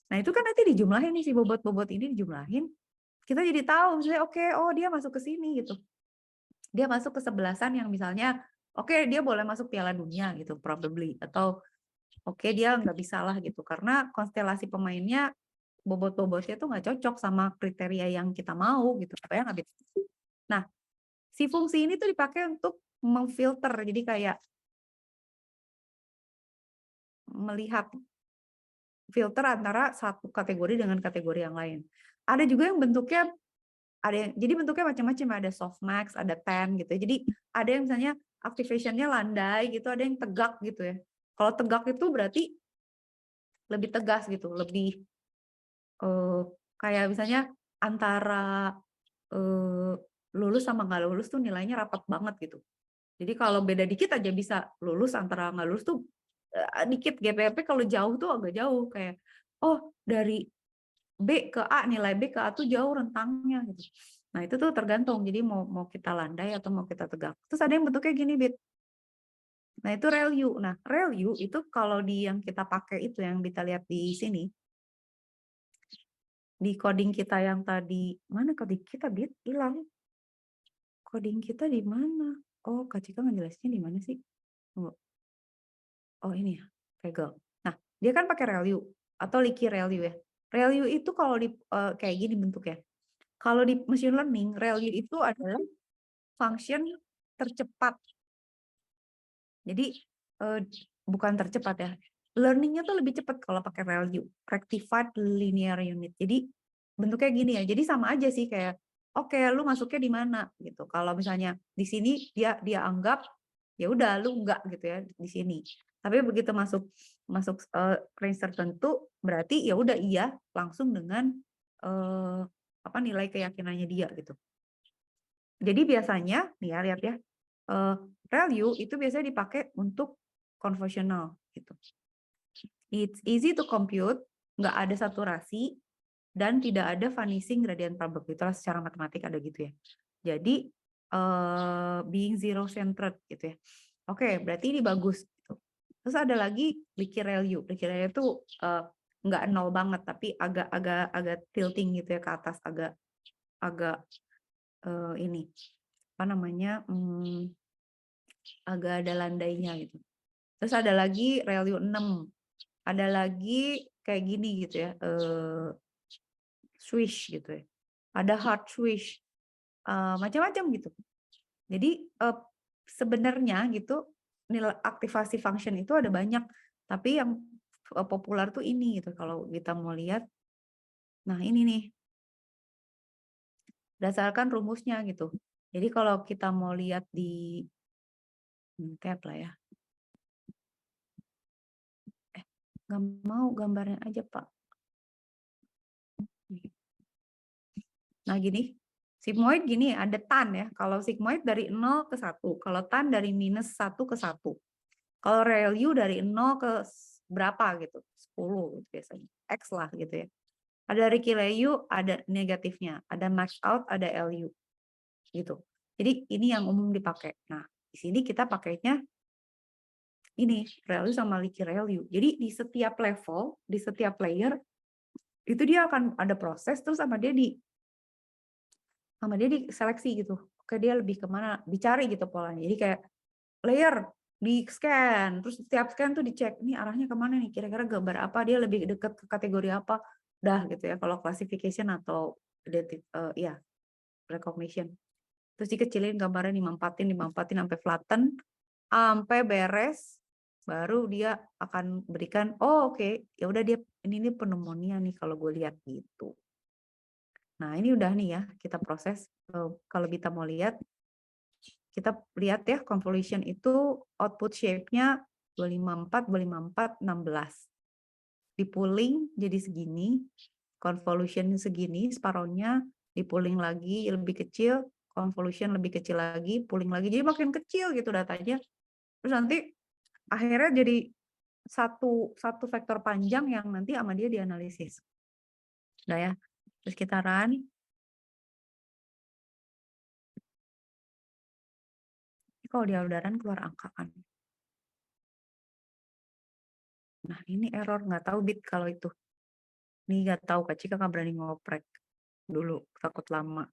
Nah, itu kan nanti dijumlahin nih, si bobot-bobot ini dijumlahin. Kita jadi tahu misalnya oke, oh dia masuk ke sini gitu. Dia masuk ke sebelasan yang misalnya oke, dia boleh masuk Piala Dunia gitu probably, atau oke dia nggak bisa lah gitu karena konstelasi pemainnya bobot-bobotnya tuh nggak cocok sama kriteria yang kita mau gitu. Supaya nggak bisa. Nah, si fungsi ini tuh dipakai untuk memfilter. Jadi kayak melihat filter antara satu kategori dengan kategori yang lain. Ada juga yang bentuknya jadi bentuknya macam-macam, ada softmax, ada pen gitu. Jadi ada yang misalnya activation-nya landai gitu, ada yang tegak gitu ya. Kalau tegak itu berarti lebih tegas gitu, lebih kayak misalnya antara lulus sama nggak lulus tuh nilainya rapat banget gitu. Jadi kalau beda dikit aja bisa lulus, antara nggak lulus tuh dikit gapnya. Tapi kalau jauh tuh agak jauh, kayak oh dari B ke A, nilai B ke A tuh jauh rentangnya gitu. Nah itu tuh tergantung, jadi mau kita landai atau mau kita tegak. Terus ada yang bentuknya gini, Bit. Nah itu ReLU. Nah ReLU itu kalau di yang kita pakai itu yang kita lihat di sini, di coding kita yang tadi, mana coding kita, Bit? Hilang. Coding kita di mana? Oh, Kak Cika ngejelasinnya di mana sih? Tunggu. Oh ini ya, Kaggle. Nah, dia kan pakai ReLU atau Licky ReLU ya. ReLU itu kalau di kayak gini bentuknya. Kalau di machine learning, ReLU itu adalah function tercepat. Jadi bukan tercepat ya. Learning-nya tuh lebih cepat kalau pakai ReLU, Rectified Linear Unit. Jadi bentuknya gini ya. Jadi sama aja sih, kayak oke, lu masuknya di mana gitu. Kalau misalnya di sini dia anggap ya udah lu enggak gitu ya di sini. Tapi begitu masuk range tertentu, berarti ya udah iya langsung dengan apa nilai keyakinannya dia gitu. Jadi biasanya nih ya, lihat ya, ReLU itu biasanya dipakai untuk convolutional gitu. It's easy to compute, nggak ada saturasi, dan tidak ada vanishing gradient problem. Itulah secara matematik ada gitu ya. Jadi being zero centered gitu ya. Oke, berarti ini bagus. Gitu. Terus ada lagi Licky ReLU. Licky ReLU itu nggak nol banget, tapi agak tilting gitu ya ke atas, agak ini apa namanya, agak ada landainya gitu. Terus ada lagi ReLU 6, ada lagi kayak gini gitu ya, swish gitu ya, ada hard swish, macam-macam gitu. Jadi sebenarnya gitu nilai aktivasi function itu ada banyak, tapi yang populer tuh ini gitu kalau kita mau lihat. Nah ini nih, berdasarkan rumusnya gitu. Jadi kalau kita mau lihat di tab lah ya. Nggak mau gambarnya aja, Pak. Nah gini, sigmoid gini ada tan ya. Kalau sigmoid dari 0 ke 1, kalau tan dari minus 1 ke 1. Kalau ReLU dari 0 ke berapa gitu, 10 gitu biasanya. X lah gitu ya. Ada Ricky ReLU, ada negatifnya, ada max out, ada LU gitu. Jadi ini yang umum dipakai. Nah, di sini kita pakainya ini ReLU sama Ricky ReLU. Jadi di setiap level, di setiap layer itu dia akan ada proses, terus sama dia diseleksi gitu. Oke, dia lebih kemana, dicari gitu polanya. Jadi kayak layer di scan, terus setiap scan tuh dicek, ini arahnya kemana nih, kira-kira gambar apa, dia lebih dekat ke kategori apa, dah gitu ya. Kalau classification atau ya recognition. Terus dikecilin gambarnya, dimampatin sampai flatten, sampai beres, baru dia akan berikan, oh oke, ya udah dia ini pneumonia nih kalau gue lihat gitu. Nah ini udah nih ya kita proses. Kalau kita mau lihat, kita lihat ya convolution itu output shape-nya 254, 254, 16. Di pooling jadi segini, convolution segini, separohnya, di pooling lagi lebih kecil, convolution lebih kecil lagi, pooling lagi, jadi makin kecil gitu datanya. Terus nanti akhirnya jadi satu vektor panjang yang nanti sama dia dianalisis. Udah ya, terus kita run. Kalau dia udah run keluar angka kan. Nah ini error, nggak tahu Bit kalau itu. Ini nggak tahu, Kak Cika nggak berani ngoprek dulu, takut lama.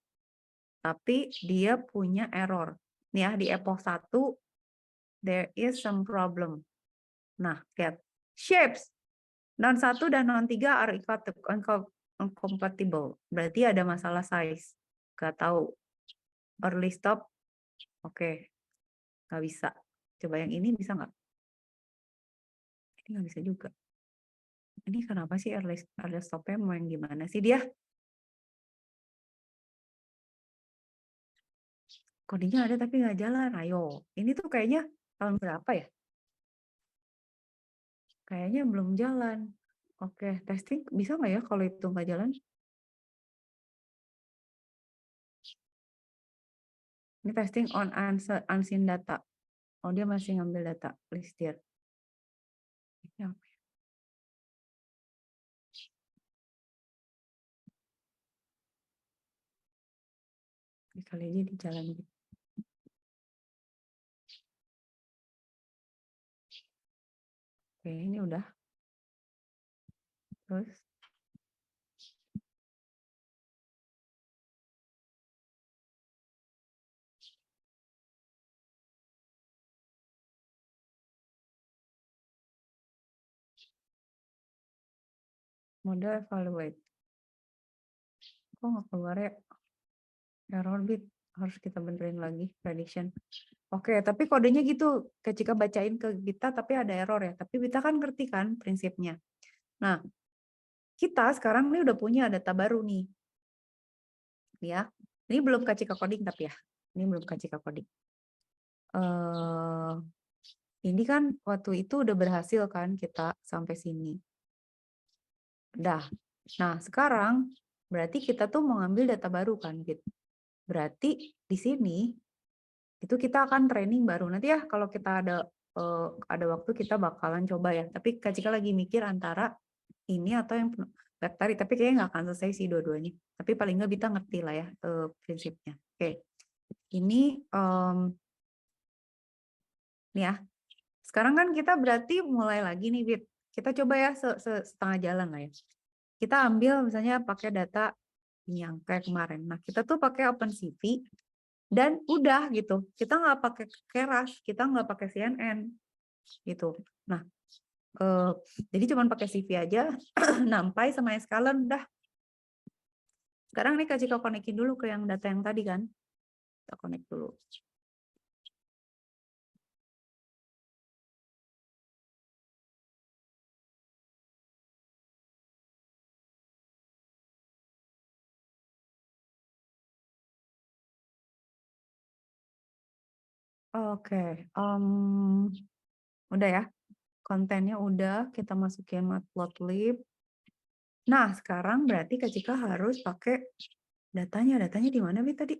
Tapi dia punya error. Nih ya, di epoch 1, there is some problem. Nah, lihat. Shapes. Non 1 dan non 3 are incompatible. Berarti ada masalah size. Nggak tahu. Early stop. Oke. Nggak bisa. Coba yang ini bisa nggak? Ini nggak bisa juga. Ini kenapa sih early stop-nya mau yang gimana sih dia? Kodenya ada tapi nggak jalan. Ayo. Ini tuh kayaknya tahun berapa ya? Kayaknya belum jalan. Oke, testing bisa nggak ya kalau itu nggak jalan? Ini testing on unseen data. Oh, dia masih ngambil data. Please dear. Ini apa ya? Kali aja di jalan gitu. Oke, ini udah. Terus model evaluate. Kok nggak keluar ya? Error bit. Harus kita benerin lagi prediction. Oke, tapi kodenya gitu. Ketika bacain ke kita tapi ada error ya. Tapi kita kan ngerti kan prinsipnya. Nah, kita sekarang ini udah punya data baru nih. Ya. Ini belum ke coding tapi ya. Ini belum ke coding. Ini kan waktu itu udah berhasil kan kita sampai sini. Udah. Nah, sekarang berarti kita tuh mau ngambil data baru kan, gitu. Berarti di sini itu kita akan training baru. Nanti ya kalau kita ada waktu kita bakalan coba ya. Tapi Kak Cika lagi mikir antara ini atau yang bakteri, tapi kayaknya nggak akan selesai sih dua-duanya. Tapi paling nggak kita ngerti lah ya prinsipnya. Oke. Ini nih ya. Sekarang kan kita berarti mulai lagi nih, Bit. Kita coba ya setengah jalan lah ya. Kita ambil misalnya pakai data yang kayak kemarin. Nah, kita tuh pakai OpenCV dan udah gitu. Kita nggak pakai Keras, kita nggak pakai CNN gitu. Nah, jadi cuma pakai CV aja, nampai sama Escalon udah. Sekarang nih Kak Cika konekin dulu ke yang data yang tadi kan. Kita connect dulu. Oke, udah ya. Kontennya udah, kita masukin Matplotlib. Nah, sekarang berarti Kak Cika harus pakai datanya. Datanya di mana, Bi, tadi?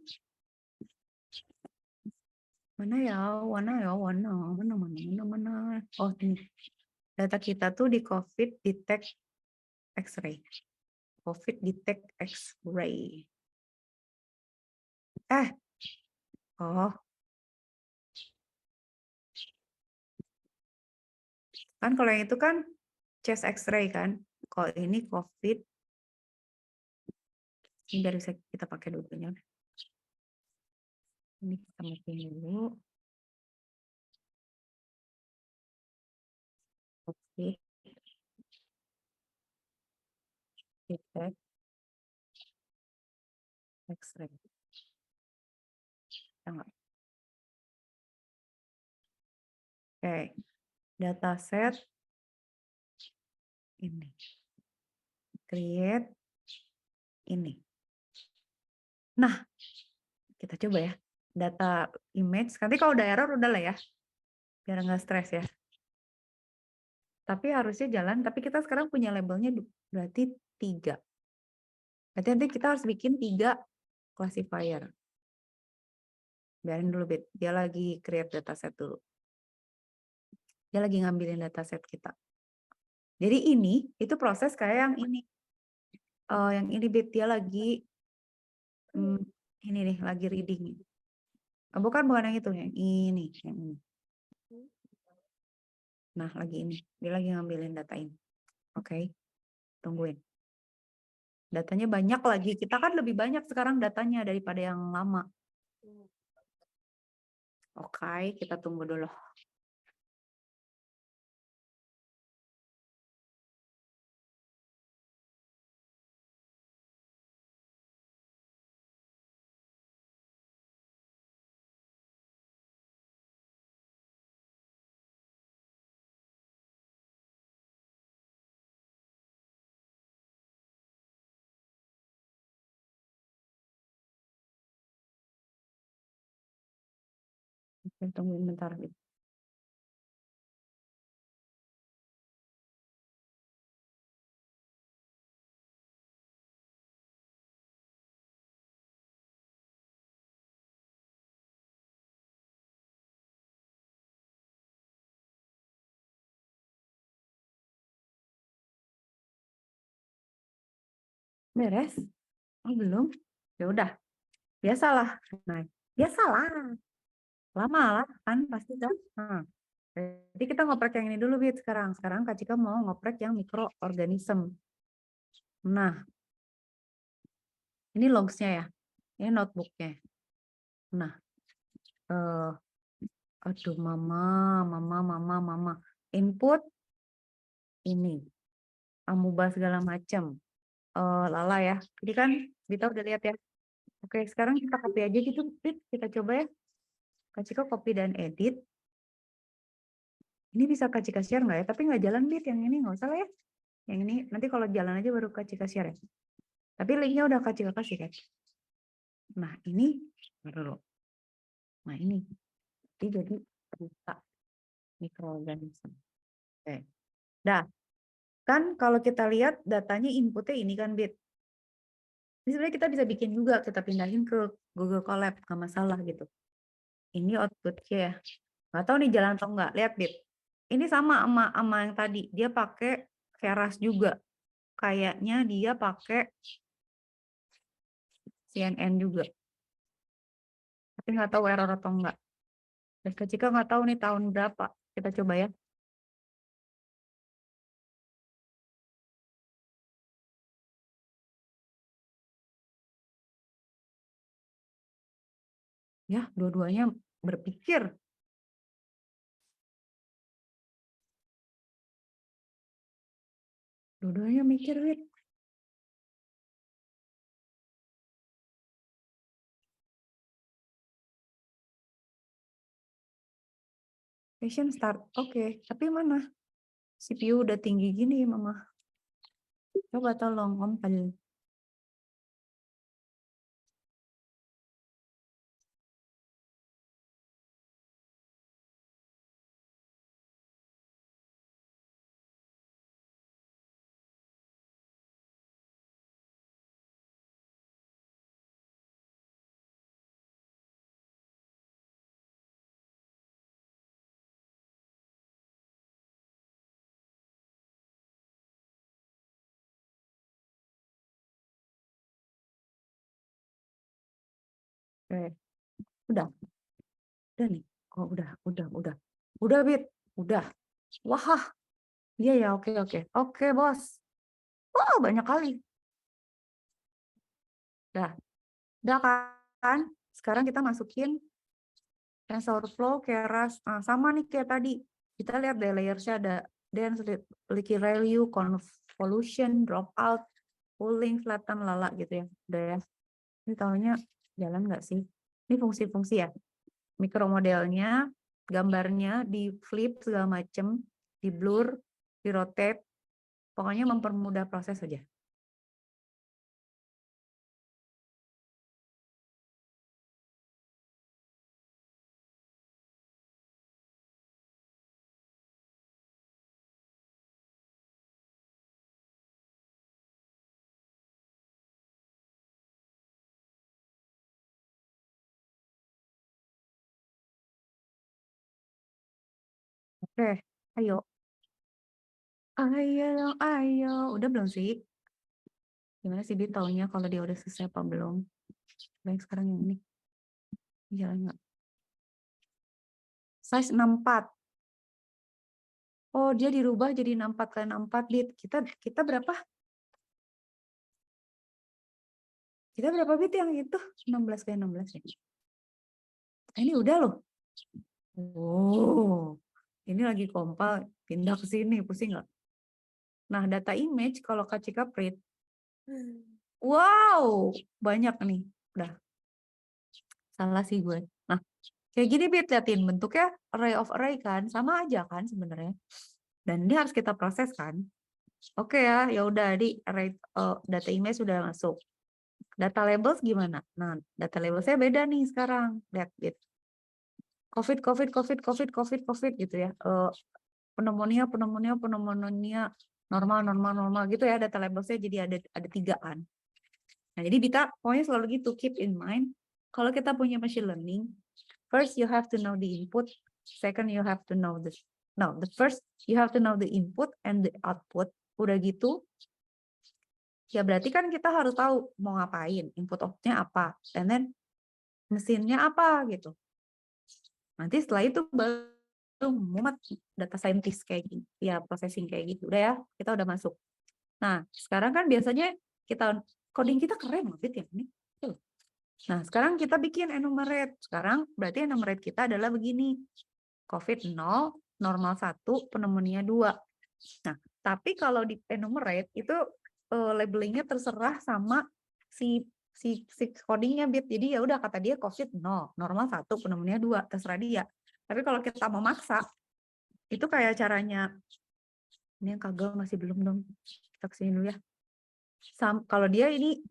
Mana ya? Mana. Oh, ini. Data kita tuh di COVID Detect X-ray. COVID Detect X-ray. Oh, kan kalau yang itu kan chest X-ray kan. Kalau ini COVID, ini biar bisa kita pakai dulunya. Ini kita masukin dulu. Oke. Detect X-ray. Oke. Dataset ini. Create ini. Nah, kita coba ya. Data image. Nanti kalau udah error udah lah ya. Biar nggak stres ya. Tapi harusnya jalan. Tapi kita sekarang punya labelnya berarti 3. Berarti nanti kita harus bikin 3 classifier. Biarin dulu, Bet. Dia lagi create dataset dulu. Dia lagi ngambilin dataset kita. Jadi ini, itu proses kayak yang ini. Yang ini, Bet. Dia lagi, ini nih, lagi reading. Bukan yang itu, yang ini. Yang ini. Nah, lagi ini. Dia lagi ngambilin data ini. Oke. Tungguin. Datanya banyak lagi. Kita kan lebih banyak sekarang datanya daripada yang lama. Oke, kita tunggu dulu. Oke, tungguin bentar. Beres? Oh, belum? Ya udah. Biasalah. Nah, biasalah. Lama lah kan pasti kan. Nah, jadi kita ngoprek yang ini dulu, Bit, sekarang. Sekarang Kak Cika mau ngoprek yang mikroorganisme. Nah, ini logs-nya ya. Ini notebook-nya. Nah, aduh, mama. Input ini. Amuba segala macam. Lala ya. Jadi kan Bita udah lihat ya. Oke, sekarang kita copy aja gitu, Bit. Kita coba ya. Kak Cika copy dan edit. Ini bisa Kak Cika share nggak ya? Tapi nggak jalan, Bit. Yang ini nggak usah lah ya. Yang ini nanti kalau jalan aja baru Kak Cika share ya. Tapi linknya udah Kak Cika kasih kan. Nah ini, dulu. Nah ini, jadi buka mikroorganisme. Oke. Dah, kan kalau kita lihat datanya inputnya ini kan, Bit. Ini sebenarnya kita bisa bikin juga, kita pindahin ke Google Colab, nggak masalah gitu. Ini outputnya ya. Nggak tahu nih jalan atau nggak. Lihat, Bit. Ini sama sama yang tadi. Dia pakai Keras juga. Kayaknya dia pakai CNN juga. Tapi nggak tahu error atau enggak. Dan Kak Cika nggak tahu nih tahun berapa. Kita coba ya. Ya, dua-duanya berpikir. Dua-duanya mikir, Wit. Session start. Oke, tapi mana? CPU udah tinggi gini, Mama. Coba tolong compile. Oke, udah. Udah nih. Oh, udah. Udah, Bit. Udah. Wah, iya ya, oke. Oke, Bos. Wah, banyak kali. Udah kan? Sekarang kita masukin TensorFlow, Keras. Nah, sama nih kayak tadi. Kita lihat deh layersnya ada dense, liquid value, convolution, dropout, pooling, flatten, lala gitu ya. Udah ya. Ini tahunya jalan nggak sih? Ini fungsi-fungsi ya. Mikromodelnya, gambarnya di flip segala macem, di blur, di rotate. Pokoknya mempermudah proses saja. Oke, ayo. Ayo. Udah belum sih? Gimana sih dia taunya kalau dia udah selesai apa belum? Baik, sekarang yang ini. Jalan nggak? Size 64. Oh, dia dirubah jadi 64 kali 64 bit. Kita berapa? Kita berapa bit yang itu? 16 kali 16 ya. Ini udah loh. Oh, ini lagi kompal, pindah ke sini, pusing nggak? Nah, data image kalau Kak Cika print, wow, banyak nih. Udah, salah sih gue. Nah, kayak gini Bit, liatin bentuknya array of array kan, sama aja kan sebenarnya. Dan ini harus kita proses kan. Oke ya, ya udah di array data image sudah masuk. Data labels gimana? Nah, data labelsnya beda nih sekarang. Lihat, Bit. COVID gitu ya. Pneumonia, normal gitu ya data labelsnya, jadi ada 3 kan. Nah, jadi Bita pokoknya selalu gitu, keep in mind kalau kita punya machine learning, first you have to know the input, second you have to know the first you have to know the input and the output. Udah gitu Ya berarti kan kita harus tahu mau ngapain, input output-nya apa, and then mesinnya apa gitu. Nanti setelah itu baru muat data scientist kayak gini, ya processing kayak gitu. Udah ya, kita udah masuk. Nah, sekarang kan biasanya coding kita keren loh, Bit, ya ini. Tuh. Nah, sekarang kita bikin enumerate. Sekarang berarti enumerate kita adalah begini. COVID 0, normal 1, pneumonia 2. Nah, tapi kalau di enumerate itu labelingnya terserah sama si codingnya, Bit. Jadi ya udah kata dia COVID 0, normal 1, pneumonia 2, terserah dia. Tapi kalau kita mau maksa, itu kayak caranya, ini yang kagak masih belum dong. Kita kesini dulu ya. Kalau dia ini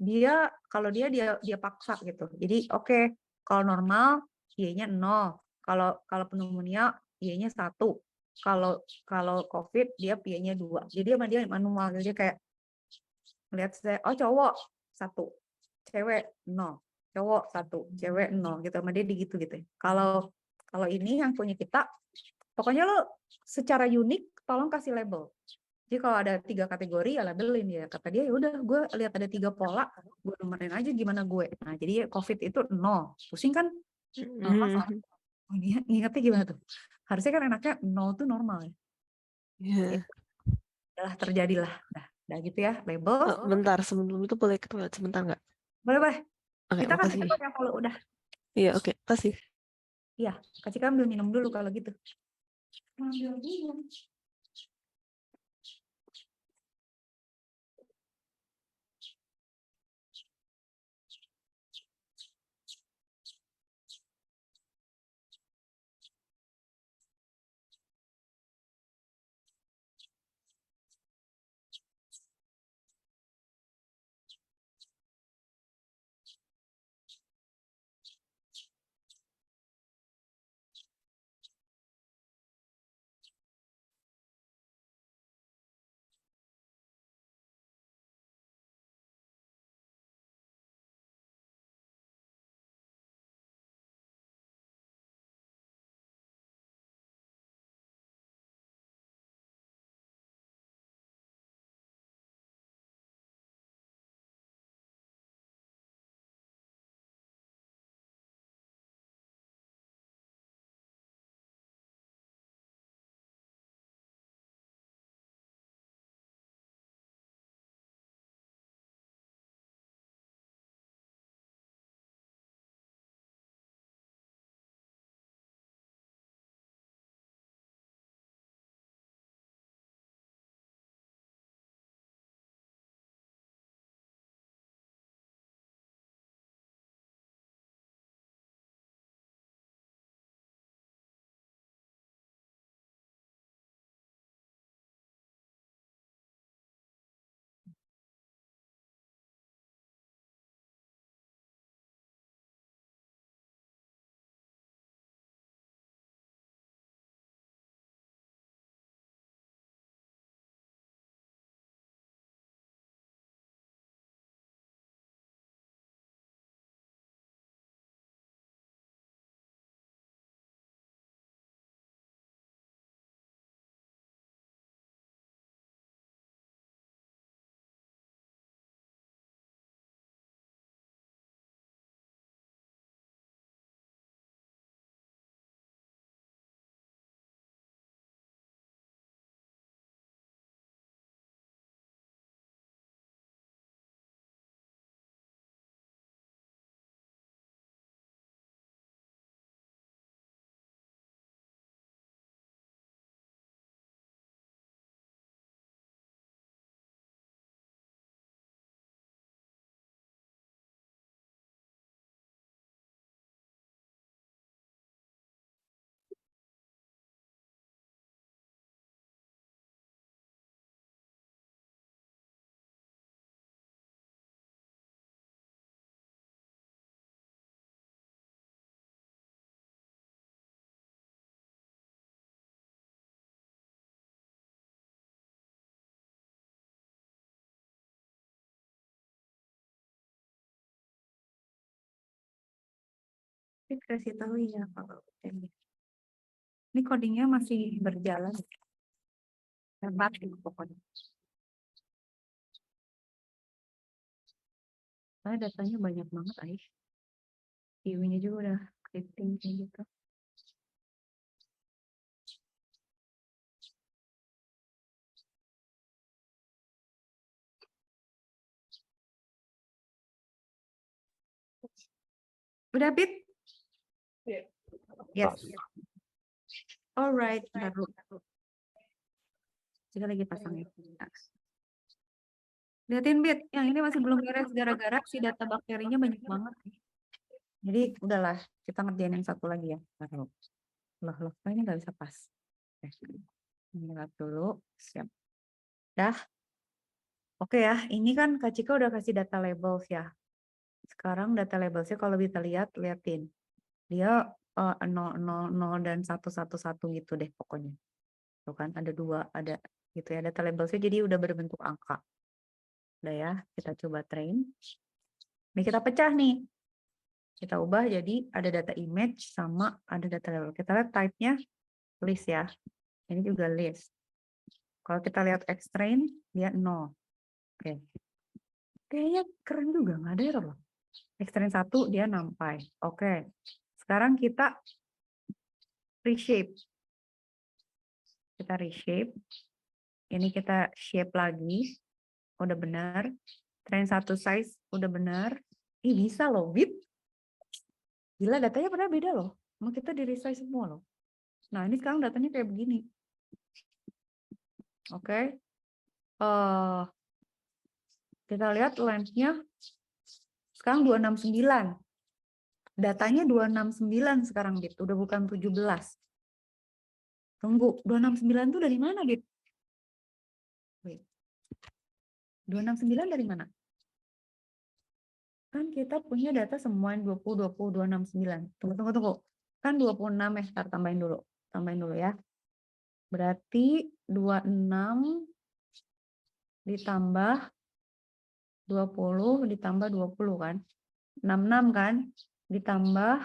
kalau dia paksa gitu. Jadi oke, kalau normal Y-nya 0. Kalau pneumonia Y-nya 1. Kalau COVID dia Y-nya 2. Jadi dia manual, jadi kayak lihat saya, oh cowok 1, cewek 0, cowok 1, cewek 0 gitu, sama dia gitu gitu. Kalau ini yang punya kita, pokoknya lo secara unik tolong kasih label. Jadi kalau ada 3 kategori ya labelin ya. Kata dia ya udah gue lihat ada 3 pola, gue nomorin aja gimana gue. Nah jadi COVID itu 0, pusing kan? Normal salah. Ingatnya gimana tuh? Harusnya kan enaknya 0 tuh normal ya. Iya. Udah terjadilah. Udah gitu ya label. Oh, bentar, sebelum itu boleh ke toilet sebentar nggak? Boleh. Oke, Kita kasih makasih. tahu ya kalau udah. Iya, oke, kasih. Iya, kasih kan ambil minum dulu kalau gitu. Ambil minum. Kasih tahu ya kalau ini codingnya masih berjalan. Hebat pokoknya. Soalnya datanya banyak banget, Ais. View-nya juga udah keriting kayak gitu. Udah, Bit? Iya. Yes. Alright, ntar dulu. Kita lagi pasang ya. Liatin, Bit, yang ini masih belum beres gara-gara si data bakterinya banyak banget. Jadi udahlah, kita ngerjain yang satu lagi ya. Ntar dulu. Loh, kok ini nggak bisa pas. Ini lihat dulu, siap. Dah. Oke ya, ini kan Kak Cika udah kasih data labels ya. Sekarang data labelsnya kalau kita liatin. Dia 000 dan 111 gitu deh pokoknya. Tuh kan ada 2, ada gitu ya. Data labelsnya jadi udah berbentuk angka. Udah ya, kita coba train. Ini kita pecah nih. Kita ubah jadi ada data image sama ada data label. Kita lihat type-nya list ya. Ini juga list. Kalau kita lihat extrain, dia 0. Oke. Kayaknya keren juga, nggak ada error loh. Extrain 1, dia nampai. Oke. Sekarang kita reshape. Kita reshape. Ini kita shape lagi. Udah benar. Train 1 size, udah benar. Ih, bisa loh, Bit. Gila, datanya pernah beda loh. Mau kita di resize semua loh. Nah, ini sekarang datanya kayak begini. Oke. Kita lihat length-nya sekarang 269. Datanya 269 sekarang, Bit. Udah bukan 17. Tunggu, 269 itu dari mana, Bit? Wait. 269 dari mana? Kan kita punya data semua 20, 20, 269. Tunggu. Kan 26 ya, ntar tambahin dulu. Tambahin dulu ya. Berarti 26 ditambah 20 ditambah 20 kan? 66 kan? Ditambah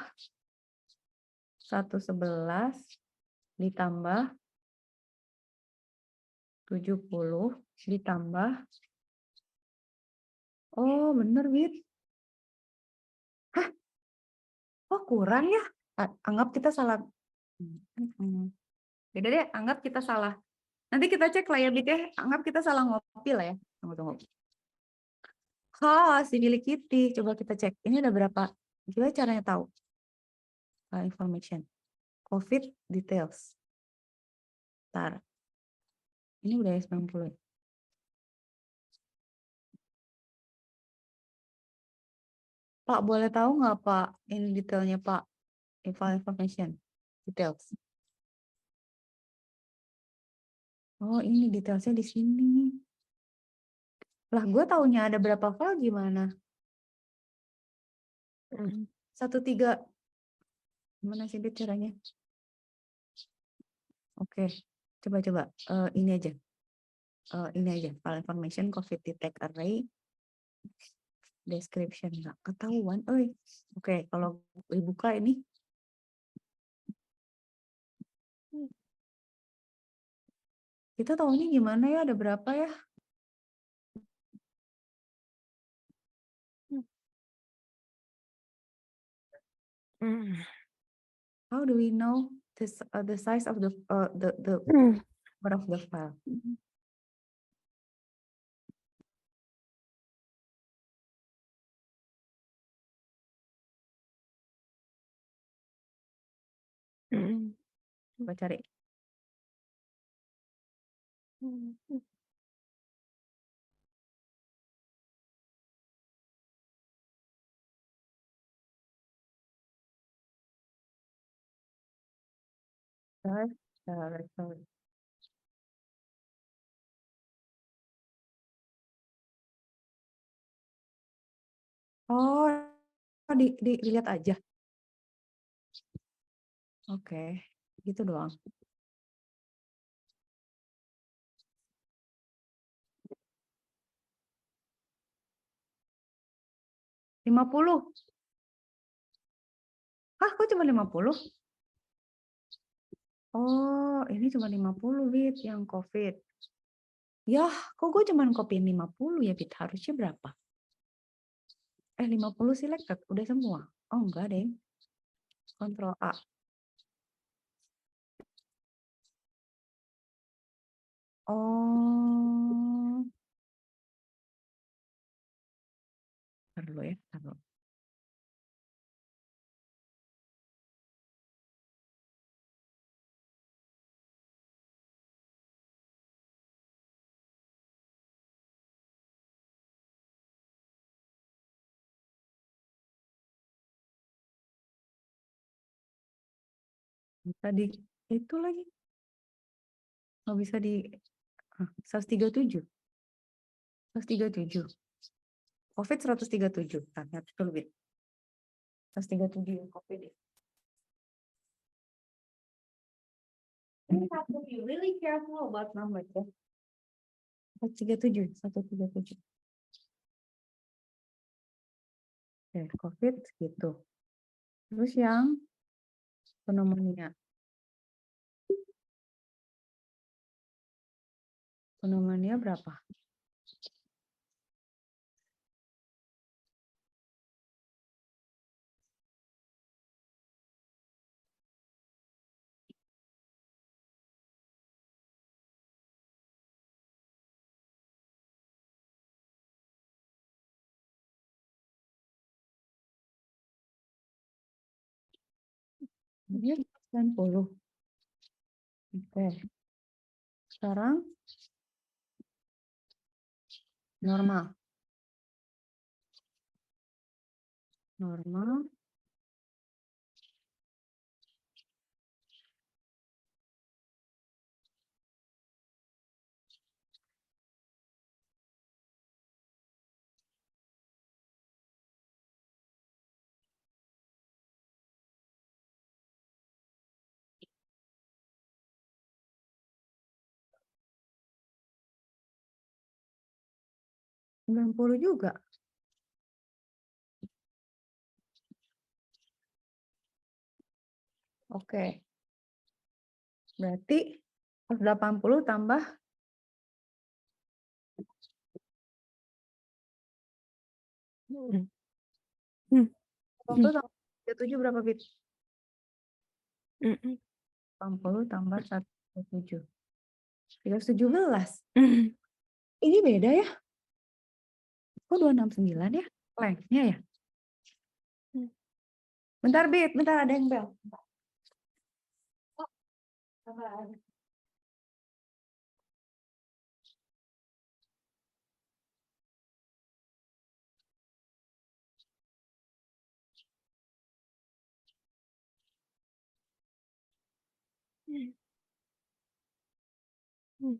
111 ditambah 70 ditambah. Oh, bener, Wit. Hah? Oh, kurang ya? Anggap kita salah. Beda deh, anggap kita salah. Nanti kita cek lah ya, Bit ya. Anggap kita salah ngopi lah ya. Tunggu. Oh, si Billy Kitty. Coba kita cek. Ini ada berapa? Gimana caranya tahu? Information. COVID details. Ntar. Ini udah 90. Pak, boleh tahu nggak, Pak? Ini detailnya, Pak. Information. Details. Oh, ini detailsnya di sini. Lah, gue taunya ada berapa file gimana? 13. Gimana sih, Bit, caranya? Oke. Coba. Ini aja. File information, COVID detect array. Description nggak ketahuan. Oke, kalau dibuka ini. Kita tahunya gimana ya? Ada berapa ya? How do we know this, the size of the number of the file? Coba cari. Sorry. Oh, dilihat aja. Oke, gitu doang. Lima 50. Hah, kok cuma 50? Oh, ini cuma 50, Bit, yang COVID. Yah, kok gue cuma kopiin 50 ya, Bit? Harusnya berapa? 50 selected, udah semua. Oh enggak deh. Ctrl A. Oh. Ntar dulu ya, ntar dulu. Bisa di itu lagi. Nggak bisa di 137. 137. COVID 137. Nah, itu lebih. 137 COVID. You have to be really careful about numbers ya. 137, 137. Oke, COVID gitu. Terus yang pneumonia. Pneumonia berapa? Ini 90. Oke. Sekarang normal. Normal. Sembilan puluh juga. Oke. Berarti 80 tambah Hmm. Hmm. 80 tambah 37 berapa bit? Hmm. 80 tambah 137. 317. Hmm. Ini beda ya? Kok 269 ya? Lengthnya ya? Hmm. Bentar, Bit. Bentar, ada yang bel. Bentar. Oh, sabar. Hmm. Hmm.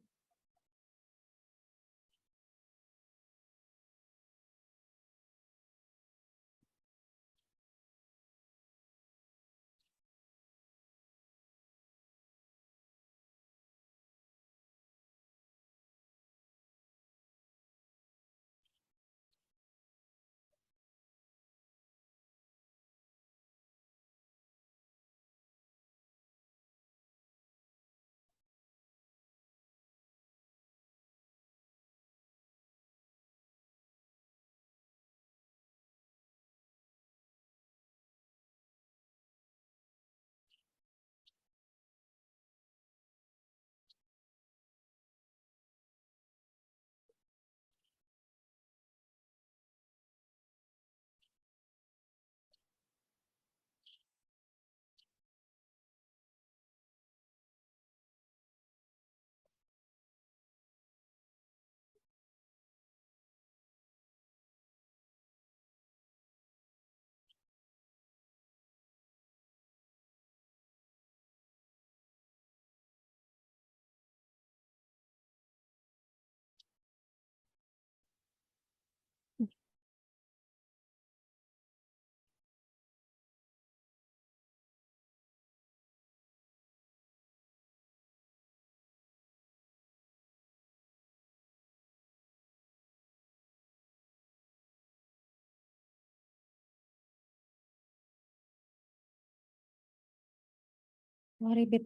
Mari Bit.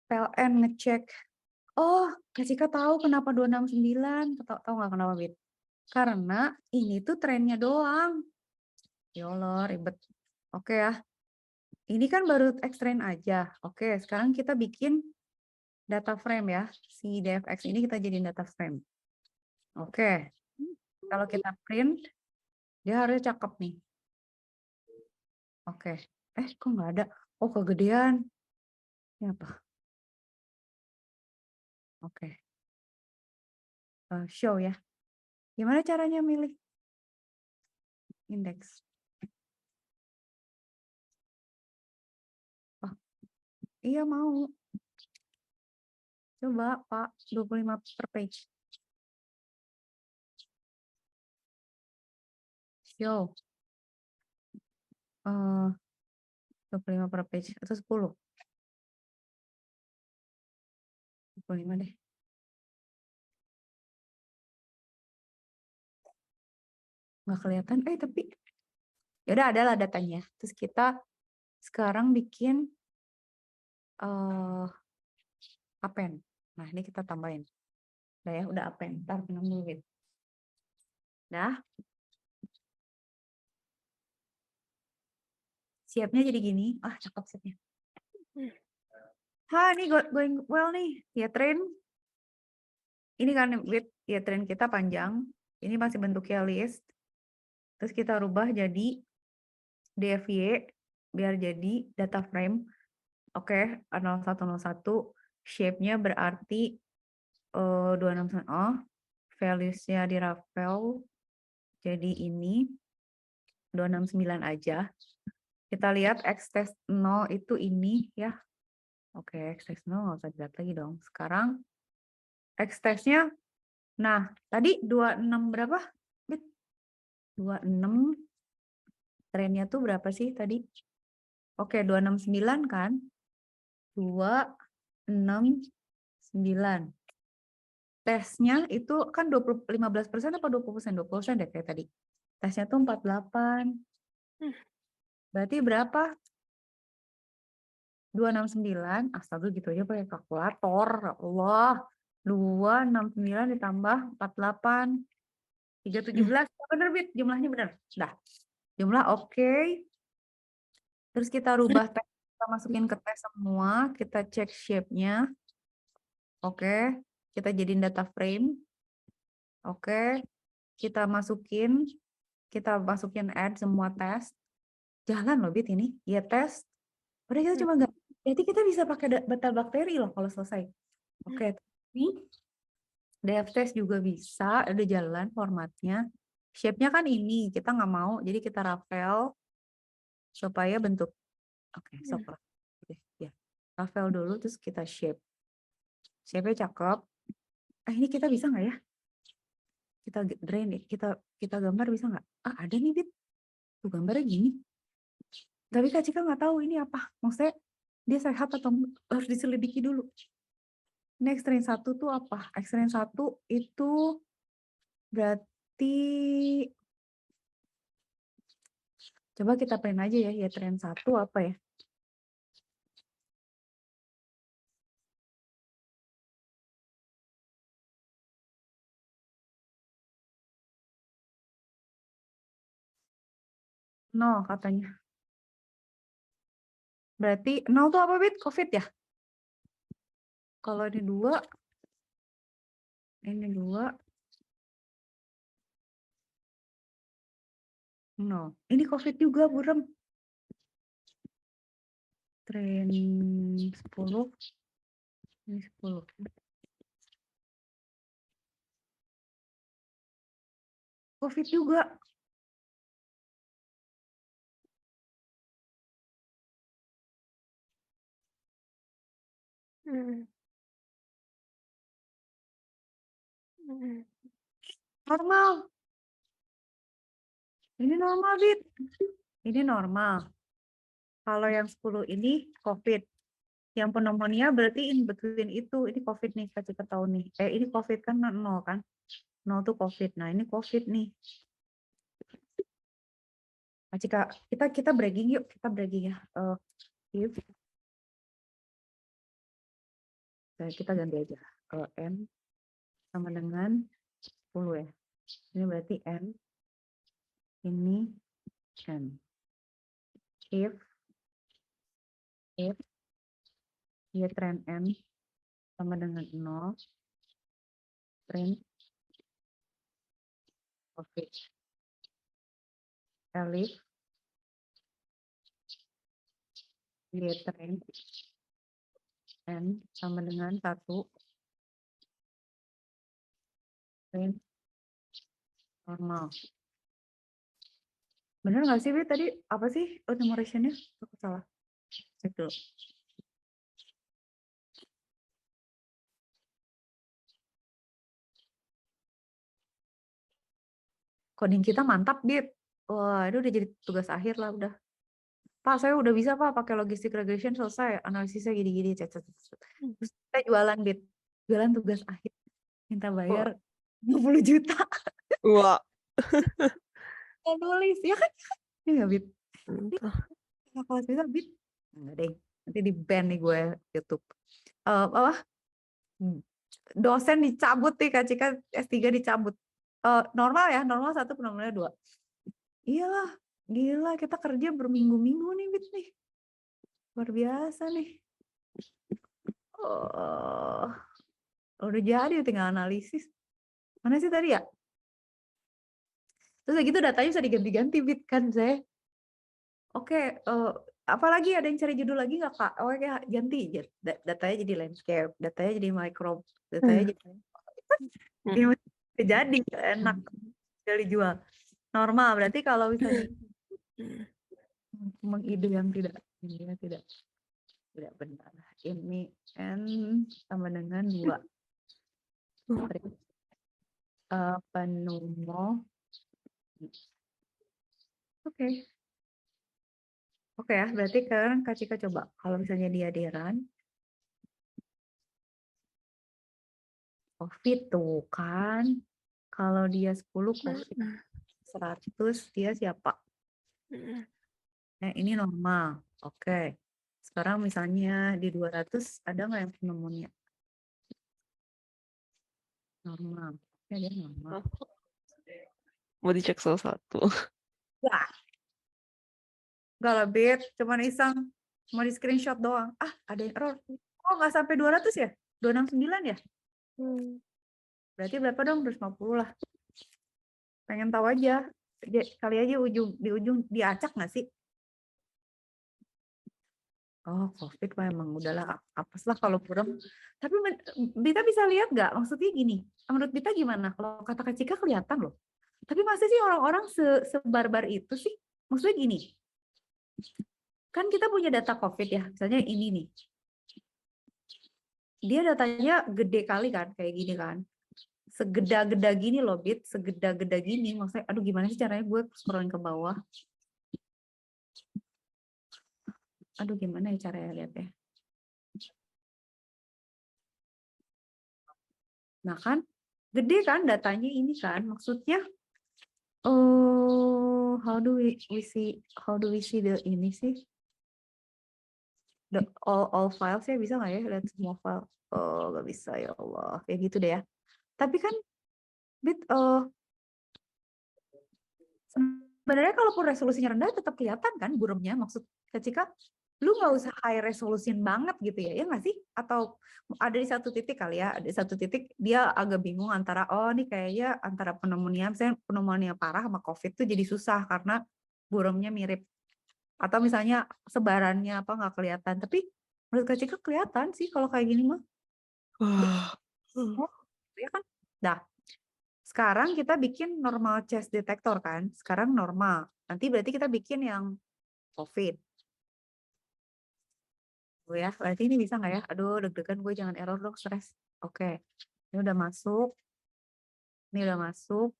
PLN ngecek. Oh, Kak Cika tahu kenapa 269. Tahu nggak kenapa, Bit? Karena ini tuh trennya doang. Ya Allah, ribet. Oke ya. Ini kan baru X-trend aja. Oke, sekarang kita bikin data frame ya. Si DFX ini kita jadiin data frame. Oke. Kalau kita print, dia harus cakep nih. Oke. Kok nggak ada? Oh, kegedean. Ini apa? Oke. Show ya. Gimana caranya milih? Indeks. Oh, iya mau. Coba, Pak. 25 per page. Show. 25 per page. Atau 10? 25 deh. Nggak kelihatan. Tapi ya udah adalah datanya. Terus kita sekarang bikin append. Nah, ini kita tambahin. Udah ya, udah append. Ntar tenang dulu gitu. Dah. Siapnya jadi gini. Cakep siapnya. Ini going well nih. Ya, trend. Ini kan width, ya trend kita panjang. Ini masih bentuknya list. Terus kita rubah jadi DFY biar jadi data frame. Oke, 0101. Shape-nya berarti 269. Values-nya di Ravel. Jadi ini 269 aja. Kita lihat X test 0 itu ini ya. Oke, X test 0 nggak usah dilihat lagi dong. Sekarang X test-nya, nah tadi 26 berapa? 26, trennya tuh berapa sih tadi? Oke, 269 kan? 269. Tesnya itu kan 15% apa 20%? 20% deh kayak tadi. Tesnya tuh 48. Berarti berapa? 269. Astaga, gitu aja pakai kalkulator. Ya Allah. 269 ditambah 48. 317. Bener, Bit. Jumlahnya bener. Dah. Jumlah oke. Terus kita rubah tes. Kita masukin ke tes semua. Kita cek shape-nya. Oke. Kita jadiin data frame. Oke. Kita masukin add semua tes. Jalan loh, Bit, ini. Ya, tes. Udah kita cuma nggak. Jadi kita bisa pakai data bakteri loh kalau selesai. Oke. Tapi DFTest juga bisa, ada jalan formatnya. Shape-nya kan ini, kita nggak mau, jadi kita ravel supaya bentuk. Oke, sok lah. Ya. Ravel dulu, terus kita shape. Shape-nya cakep. Ini kita bisa nggak ya? Kita drain, kita gambar bisa nggak? Ada nih, Bit. Tuh gambarnya gini. Tapi Kak Cika nggak tahu ini apa. Maksudnya dia sehat atau harus diselidiki dulu. Ini X-Train 1 tuh apa? X-Train 1 itu berarti coba kita print aja ya tren 1 apa ya? No katanya. Berarti 0 tuh apa, Bit? COVID ya? Kalau ini 2, ini 2, 0. Ini COVID juga, burem. Tren 10, ini 10. COVID juga. Normal. Ini normal, Bit. Ini normal. Kalau yang 10 ini COVID. Yang pneumonia berarti in between itu. Ini COVID nih, kasih ketahui nih. Ini COVID kan 0 kan? 0 tuh COVID. Nah, ini COVID nih. Nah, jika kita bragging yuk, kita bragging ya. If kita ganti aja. N sama dengan 10 ya. Ini berarti N. Ini N. If dia tren N sama dengan 0, print profit. Elif dia tren N sama dengan 1, print normal. Bener nggak sih, Bit? Tadi apa sih enumeration-nya? Aku salah. Cek dulu. Coding kita mantap, Bit. Wah, itu udah jadi tugas akhir lah udah. Pak, saya udah bisa, Pak, pakai logistic regression selesai. Analisisnya gini-gini. Terus kita jualan, Bit. Jualan tugas akhir. Minta Wah. bayar 50 juta. Wah. Nggak nulis. Ya kan? Ini nggak, Bit? Entah. Kalau bisa, Bit. Enggak deh. Nanti di-ban nih gue YouTube. Apa? Dosen dicabut nih, Kak Cika S3 dicabut. Normal ya, normal 1 penomornya 2. Iyalah, gila kita kerja berminggu-minggu nih, Bit nih. Luar biasa nih. Oh, udah jadi tinggal analisis. Mana sih tadi ya? Terus gitu datanya bisa diganti-ganti, Bit kan, saya. Oke, apalagi ada yang cari judul lagi nggak, Kak? Oke, ganti. Datanya jadi landscape, datanya jadi micro, datanya jadi enak sekali jual. Normal, berarti kalau misalnya mengide yang tidak benar. Ini N sama dengan 2. Penumo. Oke. Oke ya, berarti sekarang Kak Cika coba. Kalau misalnya dia Deran. COVID tuh kan. Kalau dia 10 COVID. 100 dia siapa? Nah, ini normal. Oke. Sekarang misalnya di 200 ada nggak yang pneumonia? Normal. Ya, dia normal. Mau dicek salah satu. Wah. Enggak lah, Bet. Cuman iseng. Mau di screenshot doang. Ah, ada yang error. Oh, nggak sampai 200 ya? 269 ya? Berarti berapa dong? 250 lah. Pengen tahu aja. Kali aja di ujung diacak nggak sih? Oh, COVID mah emang udahlah, apes lah kalau kurang. Tapi Bita bisa lihat nggak? Maksudnya gini, menurut Bita gimana? Kalau kata Kak Cika kelihatan loh. Tapi masa sih orang-orang sebarbar itu sih? Maksudnya gini, kan kita punya data COVID ya, misalnya ini nih. Dia datanya gede kali kan, kayak gini kan. Segeda-geda gini loh, Bit. Segeda-geda gini. Maksudnya, aduh gimana sih caranya gue scrolling ke bawah? Aduh gimana ya caranya lihatnya? Nah kan, gede kan datanya ini kan. Maksudnya, oh, how do we see the ini sih? The all files ya bisa nggak ya? Lihat semua file. Oh, nggak bisa ya Allah. Kayak gitu deh ya. Tapi kan, Bit, sebenarnya kalaupun resolusinya rendah tetap kelihatan kan buremnya. Maksud ketika lu nggak usah high resolution banget gitu ya nggak sih? Atau ada di satu titik kali ya, ada di satu titik dia agak bingung antara oh ini kayaknya antara pneumonia, misalnya pneumonia parah sama COVID tuh jadi susah karena buremnya mirip. Atau misalnya sebarannya apa nggak kelihatan. Tapi menurut Kak Cika kelihatan sih kalau kayak gini mah. Wah. Oh, ya kan? Dah. Sekarang kita bikin normal chest detector kan. Sekarang normal. Nanti berarti kita bikin yang COVID. Oh ya, berarti ini bisa nggak ya? Aduh, deg-degan gue jangan error dong, stres. Oke, ini udah masuk. Ini udah masuk.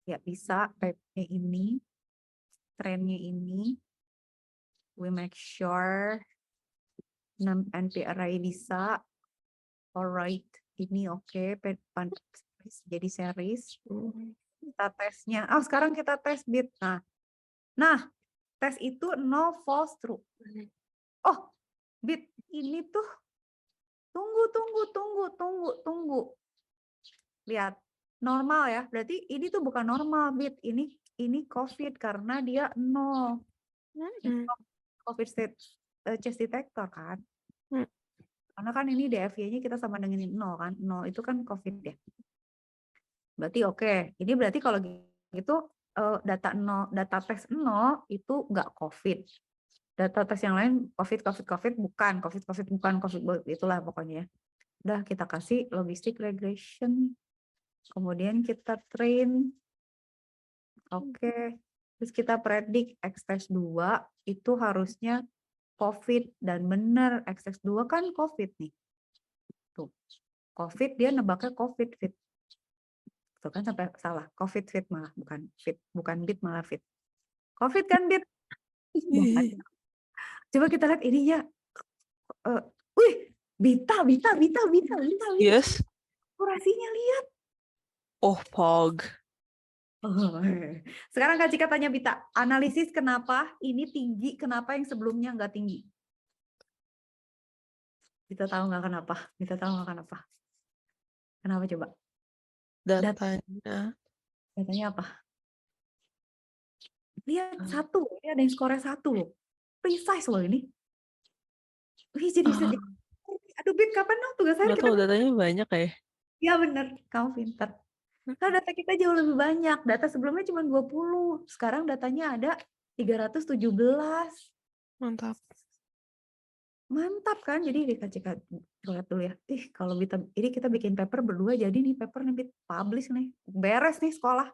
Ya bisa, type-nya ini. Trennya ini. We make sure 6 NPRI bisa. Alright, ini oke. Jadi series. Kita tesnya. Ah, sekarang kita tes bit. Nah, tes itu no false true. Oh, bit ini tuh tunggu. Lihat. normal ya. Berarti ini tuh bukan normal, Bit. Ini COVID karena dia 0. Ini Mm-mm. COVID chest detector kan. Mm. Karena kan ini DFY-nya kita sama dengan 0 kan. 0 itu kan COVID ya. Berarti oke. Ini berarti kalau gitu data tes 0 itu nggak COVID. Data tes yang lain COVID bukan, COVID bukan, COVID itulah pokoknya ya. Udah kita kasih logistic regression. Kemudian kita train. Oke. Terus kita predik X-test 2 itu harusnya COVID dan benar X-test 2 kan COVID nih. Tuh. COVID dia nebaknya COVID fit. Tuh kan sampai salah. COVID fit malah bukan bit malah fit. COVID kan bit. Ih, Coba kita lihat ininya. Wih, Bita. Yes. Akurasinya lihat. Oh, Pog. Sekarang Kak Cika tanya Bita, analisis kenapa ini tinggi, kenapa yang sebelumnya nggak tinggi? Bita tahu nggak kenapa? Kenapa coba? Datanya. Datanya apa? Lihat 1, ini ada yang skornya 1 loh. Precise loh ini. Wih, jadi sedih. Aduh, Bit, kapan dong tugas akhir Nggak kita? tahu datanya banyak ya. Ya bener, kamu pinter. Nah, data kita jauh lebih banyak. Data sebelumnya cuma 20. Sekarang datanya ada 317. Mantap. Mantap kan? Jadi Cika lihat dulu ya. Kalau ini kita bikin paper berdua, jadi nih paper nih Bit, publish nih. Beres nih sekolah.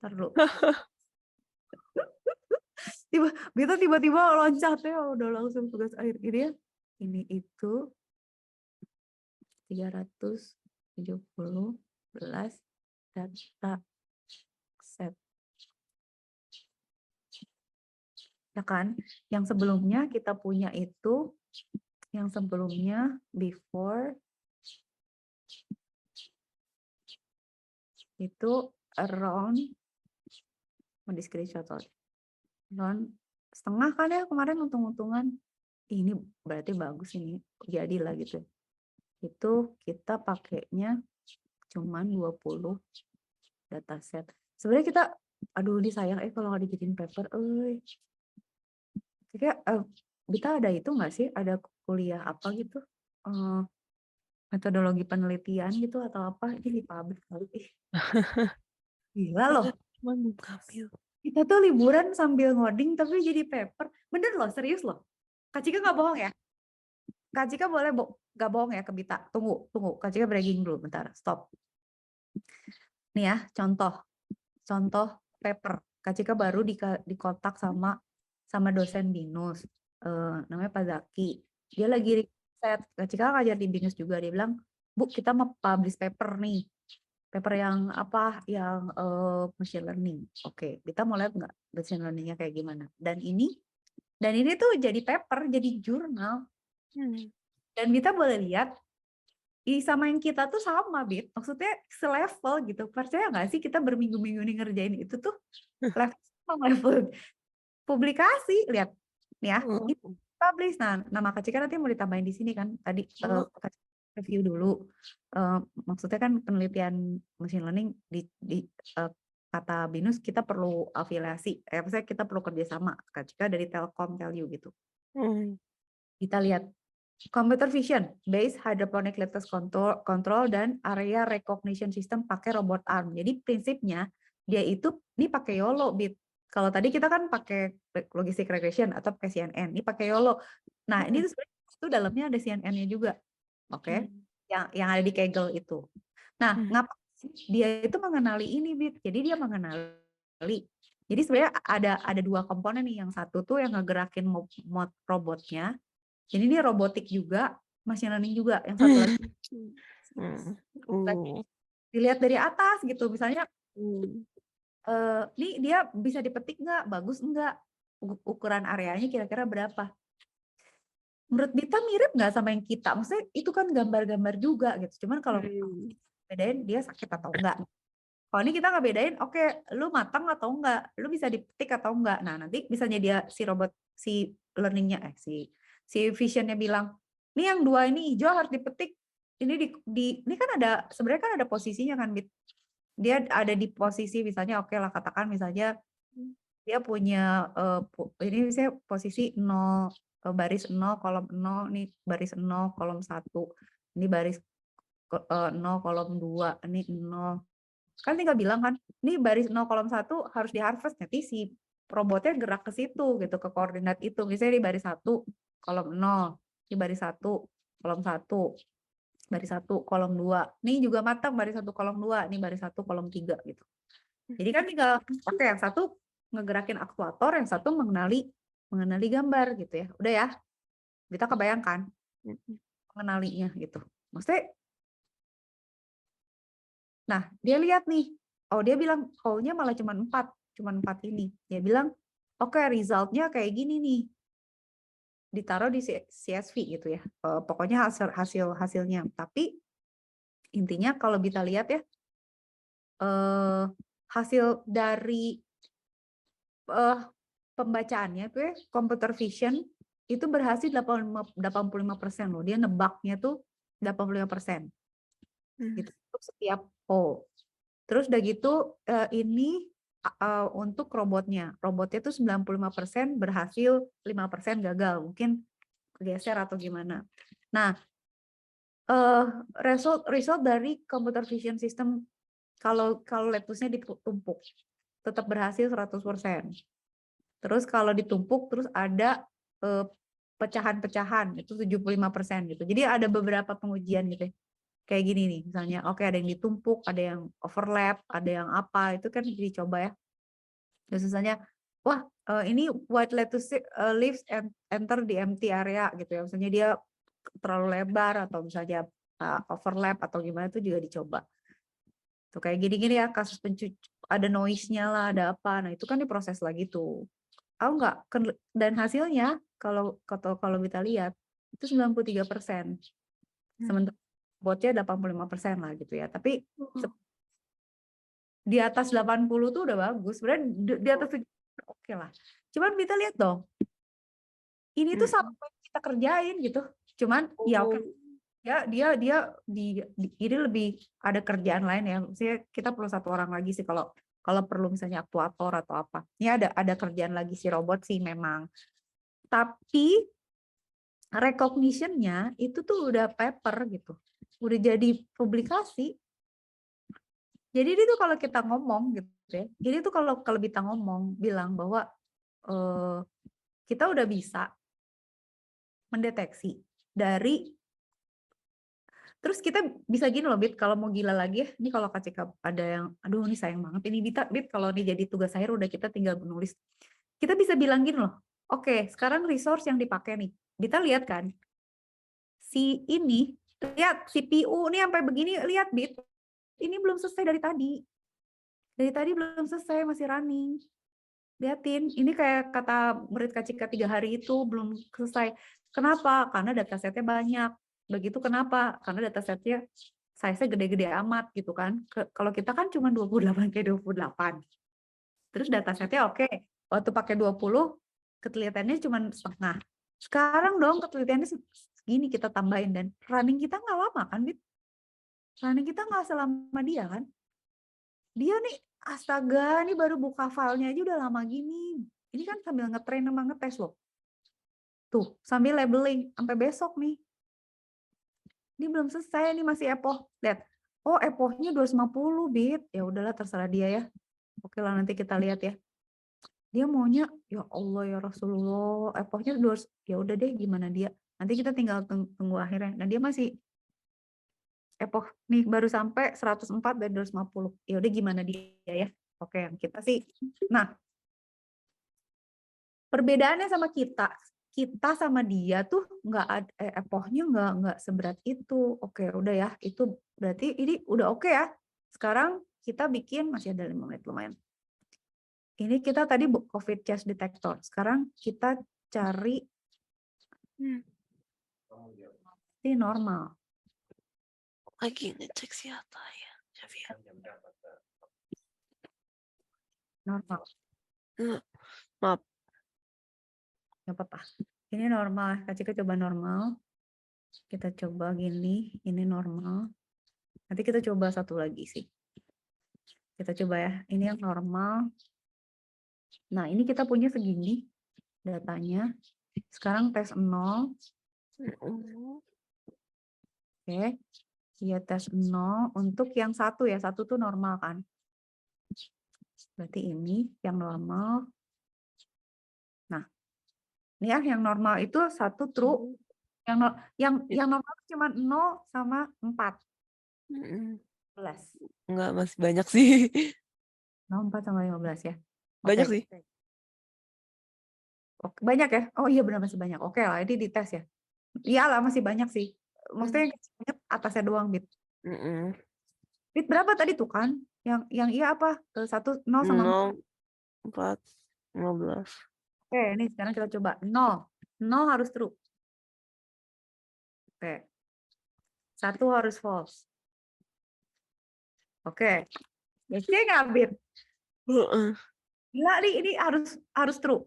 Ntar dulu. Bita tiba-tiba loncat ya, udah langsung tugas akhir ini ya. Ini itu 370 belas data set. Ya kan? Yang sebelumnya kita punya itu, yang sebelumnya before itu around, mau di screenshot around setengah kan ya kemarin untung-untungan. Ini berarti bagus ini, jadilah gitu. Itu kita pakainya cuman 20 dataset. Sebenarnya kita, aduh ini sayang kalau nggak dijadiin paper. Kayak Bita ada itu nggak sih? Ada kuliah apa gitu? Metodologi penelitian gitu atau apa? Ini di publish kali. Gila loh. Cuman belum ngambil. Kita tuh liburan sambil ngoding tapi jadi paper. Bener loh, serius loh. Kak Cika nggak bohong ya? Kak Cika boleh nggak bohong ya ke Bita? Tunggu. Kak Cika bragging dulu, bentar. Stop. Nih ya, contoh paper. Kak Cika baru di kontak sama dosen BINUS. Namanya Pak Zaki. Dia lagi riset. Kak Cika ngajar di BINUS juga. Dia bilang, Bu, kita mau publish paper nih. Paper yang apa? Yang machine learning. Oke, kita mau lihat nggak machine learning-nya kayak gimana? Dan ini tuh jadi paper, jadi jurnal. Dan kita boleh lihat, sama yang kita tuh sama, Bit. Maksudnya selevel gitu. Percaya nggak sih kita berminggu-minggu nih ngerjain itu tuh level publikasi. Lihat, nih ya. Ini publish. Nah, nama Kak Cika nanti mau ditambahin di sini kan. Tadi Kak Cika review dulu. Maksudnya kan penelitian machine learning di kata BINUS kita perlu afiliasi. Maksudnya kita perlu kerjasama. Kak Cika dari Telkom, Telyu gitu. Kita lihat computer vision, base hydroponic lattice control dan area recognition system pakai robot arm. Jadi prinsipnya dia itu ini pakai YOLO, Bit. Kalau tadi kita kan pakai logistic regression atau pakai CNN, ini pakai YOLO. Nah, ini tuh sebenarnya itu dalamnya ada CNN-nya juga. Oke. Yang ada di Kaggle itu. Nah, ngapain dia itu mengenali ini, Bit. Jadi dia mengenali. Jadi sebenarnya ada 2 komponen nih. Yang satu tuh yang ngegerakin mod robotnya. Jadi ini robotik juga, machine learning juga. Yang satu lagi dilihat dari atas gitu. Misalnya, nih dia bisa dipetik nggak? Bagus nggak? Ukuran areanya kira-kira berapa? Menurut Bita mirip nggak sama yang kita? Maksudnya itu kan gambar-gambar juga gitu. Cuman kalau bedain dia sakit atau enggak. Kalau ini kita nggak bedain, oke, lu matang atau enggak? Lu bisa dipetik atau enggak? Nah, nanti misalnya dia si learningnya, si visionnya bilang, nih yang 2 ini hijau harus dipetik. Ini ini kan ada sebenarnya kan ada posisinya kan, Bit. dia ada di posisi misalnya oke lah katakan misalnya dia punya ini misalnya posisi 0 baris 0 kolom 0 nih baris 0 kolom 1 ini baris 0 kolom 2 ini 0 kan tinggal bilang kan ini baris 0 kolom 1 harus di harvest nanti si robotnya gerak ke situ gitu ke koordinat itu misalnya di baris 1 kolom 0 di baris 1 kolom 1 baris 1 kolom 2 nih juga matang baris 1 kolom 2 nih baris 1 kolom 3 gitu jadi kan tinggal oke yang satu ngegerakin aktuator yang satu mengenali gambar gitu ya udah ya kita kebayangkan mengenalinya gitu maksudnya nah dia lihat nih oh dia bilang call-nya malah cuma 4 ini dia bilang oke result-nya kayak gini nih ditaruh di CSV gitu ya pokoknya hasilnya tapi intinya kalau kita lihat ya hasil dari pembacaannya tuh ya, computer vision itu berhasil 85% loh. Dia nebaknya tuh 85%. Gitu untuk setiap poll. Terus udah gitu ini untuk robotnya. Robotnya tuh 95% berhasil, 5% gagal. Mungkin kegeser atau gimana. Nah, result dari computer vision system kalau lettuce-nya ditumpuk tetap berhasil 100%. Terus kalau ditumpuk terus ada pecahan-pecahan itu 75% gitu. Jadi ada beberapa pengujian gitu ya. Kayak gini nih, misalnya oke ada yang ditumpuk, ada yang overlap, ada yang apa, itu kan dicoba ya. Terus misalnya wah ini white lettuce leaves enter the empty area gitu ya. Misalnya dia terlalu lebar atau misalnya overlap atau gimana itu juga dicoba. Tuh kayak gini-gini ya kasus ada noise-nya lah, ada apa. Nah, itu kan diproses lagi tuh. Tahu nggak? Dan hasilnya kalau kita lihat itu 93%. Sementara botnya 85% lah gitu ya. Tapi di atas 80 tuh udah bagus. Sebenarnya di atas oke lah. Cuman kita lihat dong. Ini tuh sama yang kita kerjain gitu. Cuman ya oke. Ya dia ini lebih ada kerjaan lain ya. Maksudnya kita perlu satu orang lagi sih kalau perlu misalnya aktuator atau apa. Ini ada kerjaan lagi si robot sih memang. Tapi recognition-nya itu tuh udah paper gitu. Udah jadi publikasi. Jadi itu kalau kita ngomong gitu ya. Jadi itu kalau kita ngomong bilang bahwa kita udah bisa mendeteksi dari terus kita bisa gini loh Bit kalau mau gila lagi ya. Ini kalau KCK ada yang aduh ini sayang banget ini Bit kalau ini jadi tugas akhir udah kita tinggal menulis. Kita bisa bilang gini loh. Oke, sekarang resource yang dipakai nih. Kita lihat kan. Si ini lihat CPU nih sampai begini lihat Bit. Ini belum selesai dari tadi. Dari tadi belum selesai masih running. Lihatin, ini kayak kata murid KCK 3 hari itu belum selesai. Kenapa? Karena datasetnya banyak. Begitu kenapa? Karena datasetnya size-nya gede-gede amat gitu kan. Kalau kita kan cuma 28 kayak 28. Terus datasetnya oke. Waktu pakai 20, ketelitiannya cuma setengah. Sekarang dong ketelitiannya segini kita tambahin dan running kita nggak lama kan, Bit? Running kita nggak selama dia kan? Dia nih astaga, ini baru buka filenya aja udah lama gini. Ini kan sambil ngetrain sama ngetes loh. Tuh, sambil labeling sampai besok nih. Ini belum selesai, ini masih epoh. Lihat. Oh, epohnya 250 Bit. Ya udahlah terserah dia ya. Oke lah nanti kita lihat ya. Dia maunya ya Allah ya Rasulullah, epohnya 200. Ya udah deh gimana dia. Nanti kita tinggal tunggu akhirnya. Nah, dia masih epoh nih baru sampai 104 dan 250. Ya udah gimana dia ya. Oke, yang kita sih. Nah, perbedaannya sama kita sama dia tuh nggak ada epohnya nggak seberat itu. Oke, udah ya. Itu berarti ini udah oke ya. Sekarang kita bikin masih ada 5 menit lumayan. Ini kita tadi COVID chest detector. Sekarang kita cari ini normal. Lagi ngecek siapa ya. Normal. Maaf. Nggak apa-apa. Ini normal. Kita coba normal. Kita coba gini. Ini normal. Nanti kita coba satu lagi sih. Kita coba ya. Ini yang normal. Nah, ini kita punya segini datanya. Sekarang tes 0. Mm-mm. Oke. Iya, tes 0 untuk yang satu ya. Satu tuh normal kan. Berarti ini yang normal. Nah, ini ya yang normal itu satu true. Yang normal cuma 0 sama 4. Mm-mm. 15. Enggak, masih banyak sih. 0, 4 sama 15 ya. Banyak Oke. sih. Oke, banyak ya? Oh iya benar masih banyak. Oke lah, ini dites ya. Iyalah masih banyak sih. Maksudnya yang kecilnya atasnya doang, Bit. Mm-mm. Bit berapa tadi tuh kan? Yang iya apa? Ke 1, 0 sama 4. 0, 4, 15. Oke, ini sekarang kita coba. 0. 0 harus true. Oke. 1 harus false. Oke. Oke nggak, Bit? Heeh. Gila nih, ini harus true.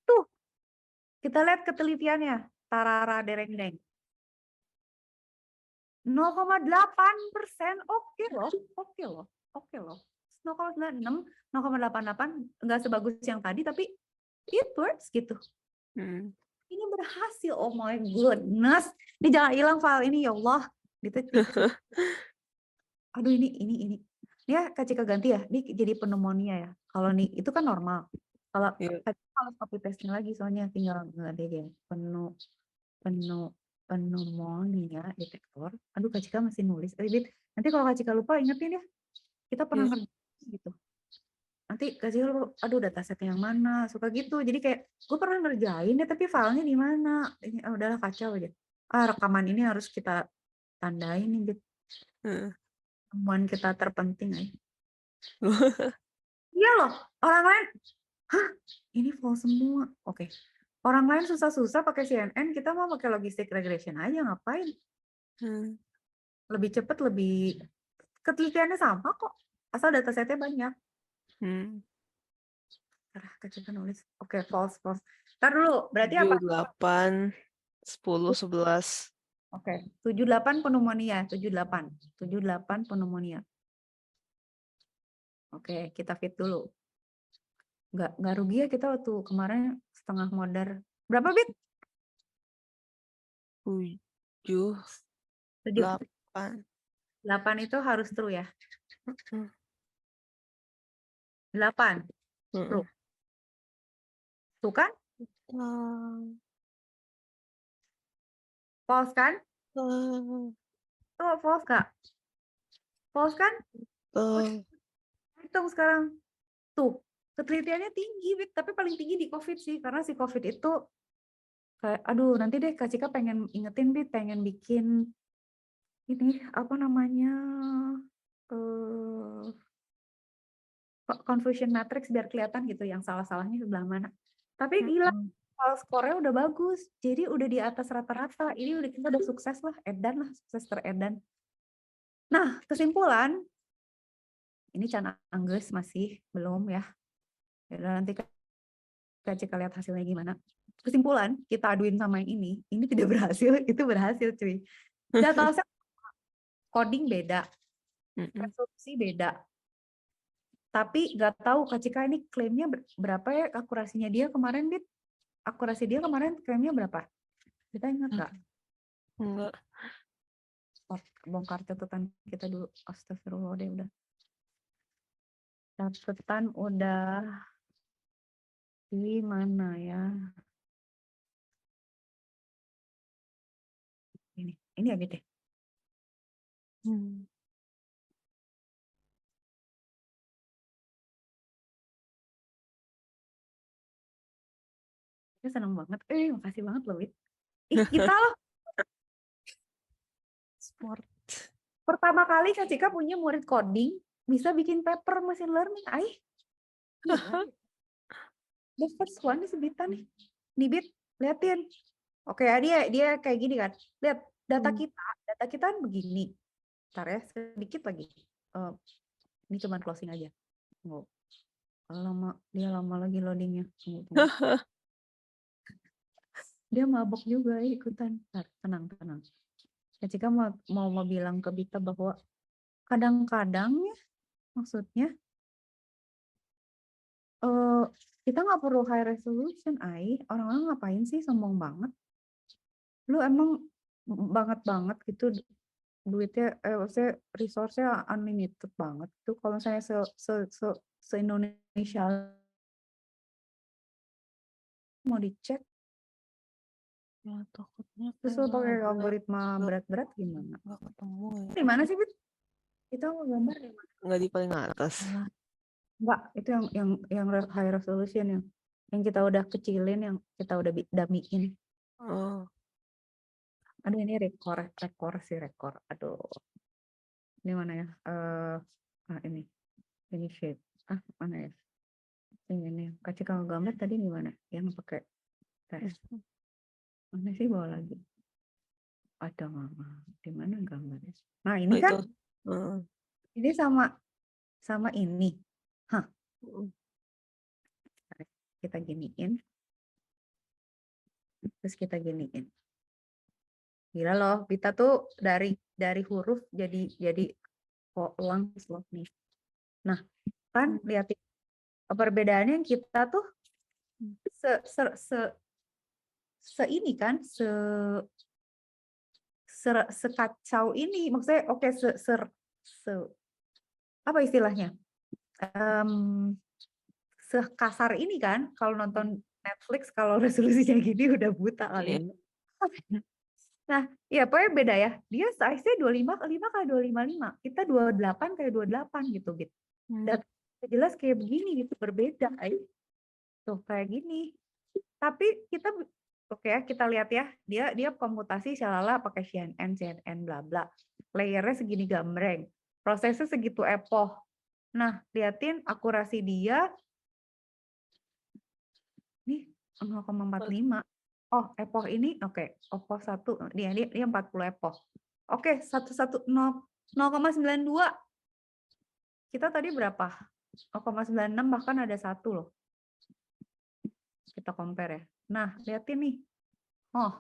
Tuh, kita lihat ketelitiannya. Tarara dereng-deng. 0,8%. Oke loh. Oke loh. Oke loh. 0,96, 0,88 nggak sebagus yang tadi, tapi it works gitu. Mm. Ini berhasil. Oh my goodness. Ini jangan hilang file ini ya Allah. Gitu. Aduh ini. Ya Kak Cika ganti ya. Ini jadi pneumonia ya. Kalau nih itu kan normal. Kalau Iya. kalau copy paste lagi soalnya tinggal ganti aja. Pneumonia detektor. Aduh Kak Cika masih nulis. Nanti kalau Kak Cika lupa ingetin ya. Kita pernah Iya. ngerjain gitu. Nanti kasih lu, aduh dataset yang mana, suka gitu. Jadi kayak gue pernah ngerjain deh, tapi filenya di mana? Ini udahlah kacau aja. Rekaman ini harus kita tandain nih, Bit. Heeh. Temuan kita terpenting aja. Iya loh, orang lain, hah, ini false semua. Oke. Orang lain susah-susah pakai CNN, kita mau pakai logistic regression aja, ngapain? Hmm. Lebih cepat, lebih ketelitiannya sama kok. Asal datasetnya banyak. Hmm. Kecil nulis. Oke, false. Ntar dulu, berarti apa? 7, 8, 10, 11. Oke, 78 pneumonia, 78 pneumonia. Oke, kita fit dulu. Nggak rugi ya kita waktu kemarin setengah modar. Berapa bit? 7, 7. 8. 8 itu harus true ya. Heeh. 8 Heeh. true. Tuh kan? False kan? Tuh false Kak. False kan? Hitung sekarang. Tuh, ketelitiannya tinggi, Bit. Tapi paling tinggi di COVID sih. Karena si COVID itu kayak, aduh nanti deh Kak Cika pengen ingetin, Bit. Pengen bikin ini, apa namanya, confusion matrix biar kelihatan gitu yang salah-salahnya sebelah mana. Tapi gila, kalau skornya udah bagus. Jadi udah di atas rata-rata. Ini udah kita udah sukses lah, edan lah, sukses teredan. Nah, kesimpulan, ini Can Angges masih belum ya. Ya nanti Kak Cika lihat hasilnya gimana. Kesimpulan, kita aduin sama yang ini tidak berhasil, itu berhasil cuy. Dataset coding beda, resolusi beda. Tapi nggak tahu Kak Cika ini klaimnya berapa ya akurasinya dia kemarin, Dit? Akurasi dia kemarin klaimnya berapa? Kita ingat nggak? Enggak. Bongkar catatan kita dulu. Astagfirullah deh udah. Catatan udah di mana ya? Ini ya gitu. Saya senang banget. Makasih banget loh, Wit. Kita loh. Sport. Pertama kali Kak Cika punya murid coding bisa bikin paper machine learning. The first one nih sebitan nih. Nih Bit, liatin. Oke, dia kayak gini kan. Lihat data kita kan begini. Ntar ya, sedikit lagi. Ini cuma closing aja. Tunggu. Dia lama lagi loadingnya. Tunggu. Dia mabok juga ikutan. Ntar, tenang. Ya, Cika mau bilang ke Bita bahwa kadang-kadang ya, maksudnya kita nggak perlu high resolution, orang-orang ngapain sih sombong banget? Lu emang banget gitu duitnya, maksudnya resource-nya unlimited banget tuh kalau misalnya se Indonesia mau dicek Ya takutnya terus kan lo nggak pakai ada, algoritma berat-berat gimana? nggak ketemu ya. Di mana sih, Bit? Kita mau gambar di mana? Nggak di paling atas. Salah. Enggak, itu yang high resolution yang kita udah kecilin, yang kita udah damiin. Oh, Aduh, ini rekor sih rekor. Aduh, ini mana ya? Ini shape. Mana ya? Ini kasih kalau gambar tadi di mana? Yang pakai tes. Mana sih bawa lagi? Ada mama. Di mana gambarnya? Nah, ini oh kan itu. Heeh. ini sama ini. Hah, kita giniin. Terus kita giniin. Gila loh, kita tuh dari huruf jadi lang slot nih. Nah, kan lihat perbedaannya kita tuh ini kan sekacau ini, maksudnya oke apa istilahnya, sekasar ini kan kalau nonton Netflix kalau resolusinya gini udah buta kali. Iya. Nah, ya pokoknya beda ya. Dia size-nya 25 kali 255. Kita 28 kali 28 gitu. Dan jelas kayak begini gitu, berbeda. Tuh kayak gini. Tapi kita oke ya, kita lihat ya. Dia komputasi shalala pakai CNN bla bla. Layernya segini gambreng. Prosesnya segitu epoh. Nah, liatin akurasi dia nih 0,45. Oh, epoch ini oke. Epoch 1 dia 40 epoch. Oke, 0,92. Kita tadi berapa? 0,96 bahkan ada 1 loh. Kita compare ya. Nah, liatin nih. Oh.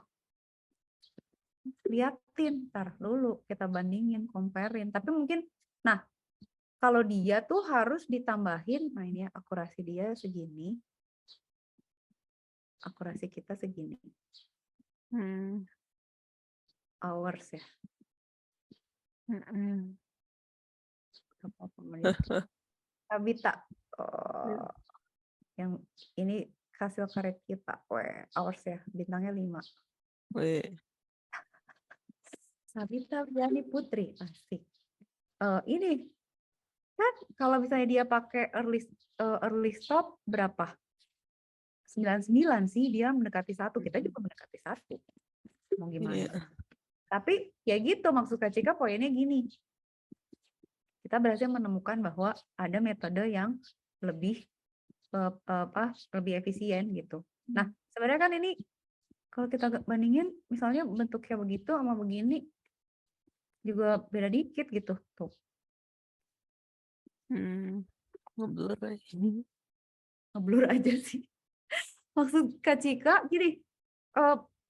Liatin, ntar dulu kita bandingin, comparein. Tapi mungkin nah, kalau dia tuh harus ditambahin, nah ini ya, akurasi dia segini. Akurasi kita segini. Hours ya. Berapa menit? Sabita. Yang ini hasil karya kita. Hours ya. Bintangnya 5. Sabita Briani Putri. Asik. Ini kan kalau misalnya dia pakai early stop berapa? 99 sih, dia mendekati 1. Kita juga mendekati 1. Mau gimana? Iya. Tapi ya gitu, maksud Kak Cika poinnya gini. Kita berhasil menemukan bahwa ada metode yang lebih lebih efisien gitu. Nah, sebenarnya kan ini kalau kita bandingin misalnya bentuknya begitu sama begini juga beda dikit gitu. Tuh. Ngeblur aja. Ngeblur aja sih. Maksud Kak Cika gini,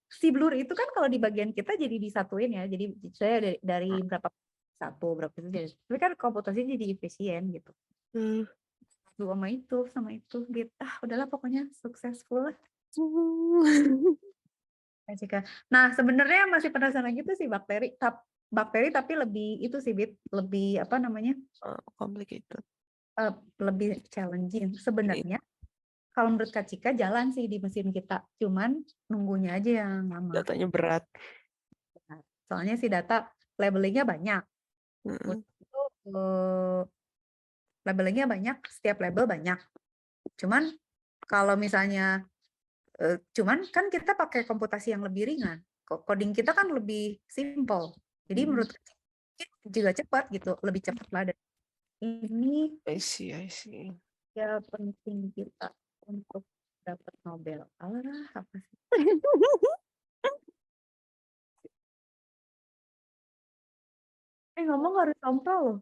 si blur itu kan kalau di bagian kita jadi disatuin ya. Jadi saya dari berapa berapa itu jadi. Tapi kan komputasi jadi efisien gitu. Sama itu gitu. Udahlah pokoknya successful lah. Kak Cika. Nah, sebenarnya masih penasaran gitu sih bakteri tapi lebih itu sih lebih apa namanya? Complicated. Lebih challenging sebenarnya. Kalau menurut Kak Cika jalan sih di mesin kita, cuman nunggunya aja yang lama. Datanya berat. Soalnya si data labelingnya banyak. Itu labelingnya banyak, setiap label banyak. Cuman kalau misalnya, cuman kan kita pakai komputasi yang lebih ringan. Coding kita kan lebih simple. Jadi menurut Kak Cika juga cepat gitu, lebih cepat lah. Ini I see. ya penting kita untuk dapat Nobel. Alah, apa sih? Ngomong harus sampel loh.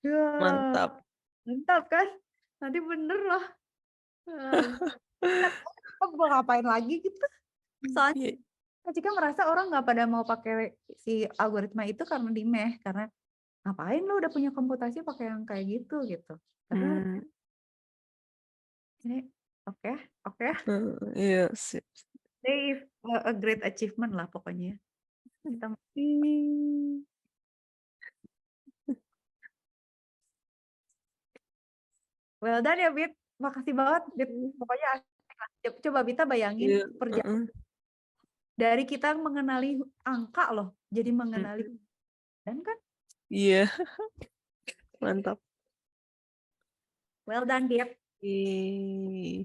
Ya, mantap kan? Nanti bener lah. Gue ngapain lagi gitu? Soalnya Kak Cika merasa orang nggak pada mau pakai si algoritma itu karena di meh, karena ngapain lo udah punya komputasi pakai yang kayak gitu. Padahal Ini oke oke. Iya, sip. Ini a great achievement lah pokoknya. Kita Ih. well done ya, Bit. Makasih banget, Bit. Pokoknya asik lah. Coba Bita bayangin Iya, perjalanan dari kita mengenali angka loh, jadi mengenali mhm. dan kan Iya, mantap. well done, Bit. Ih.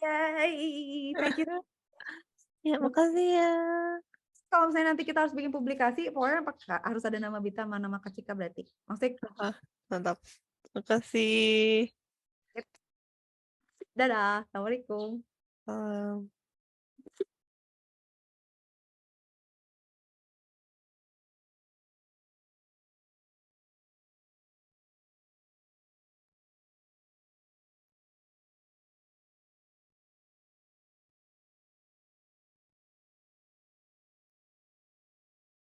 Yay, thank you. Ya, makasih ya. Kalau misalnya nanti kita harus bikin publikasi, pokoknya harus ada nama Bita sama nama Kak Cika berarti. Maksudnya, Ah, mantap. Makasih. dadah, assalamualaikum. Salam.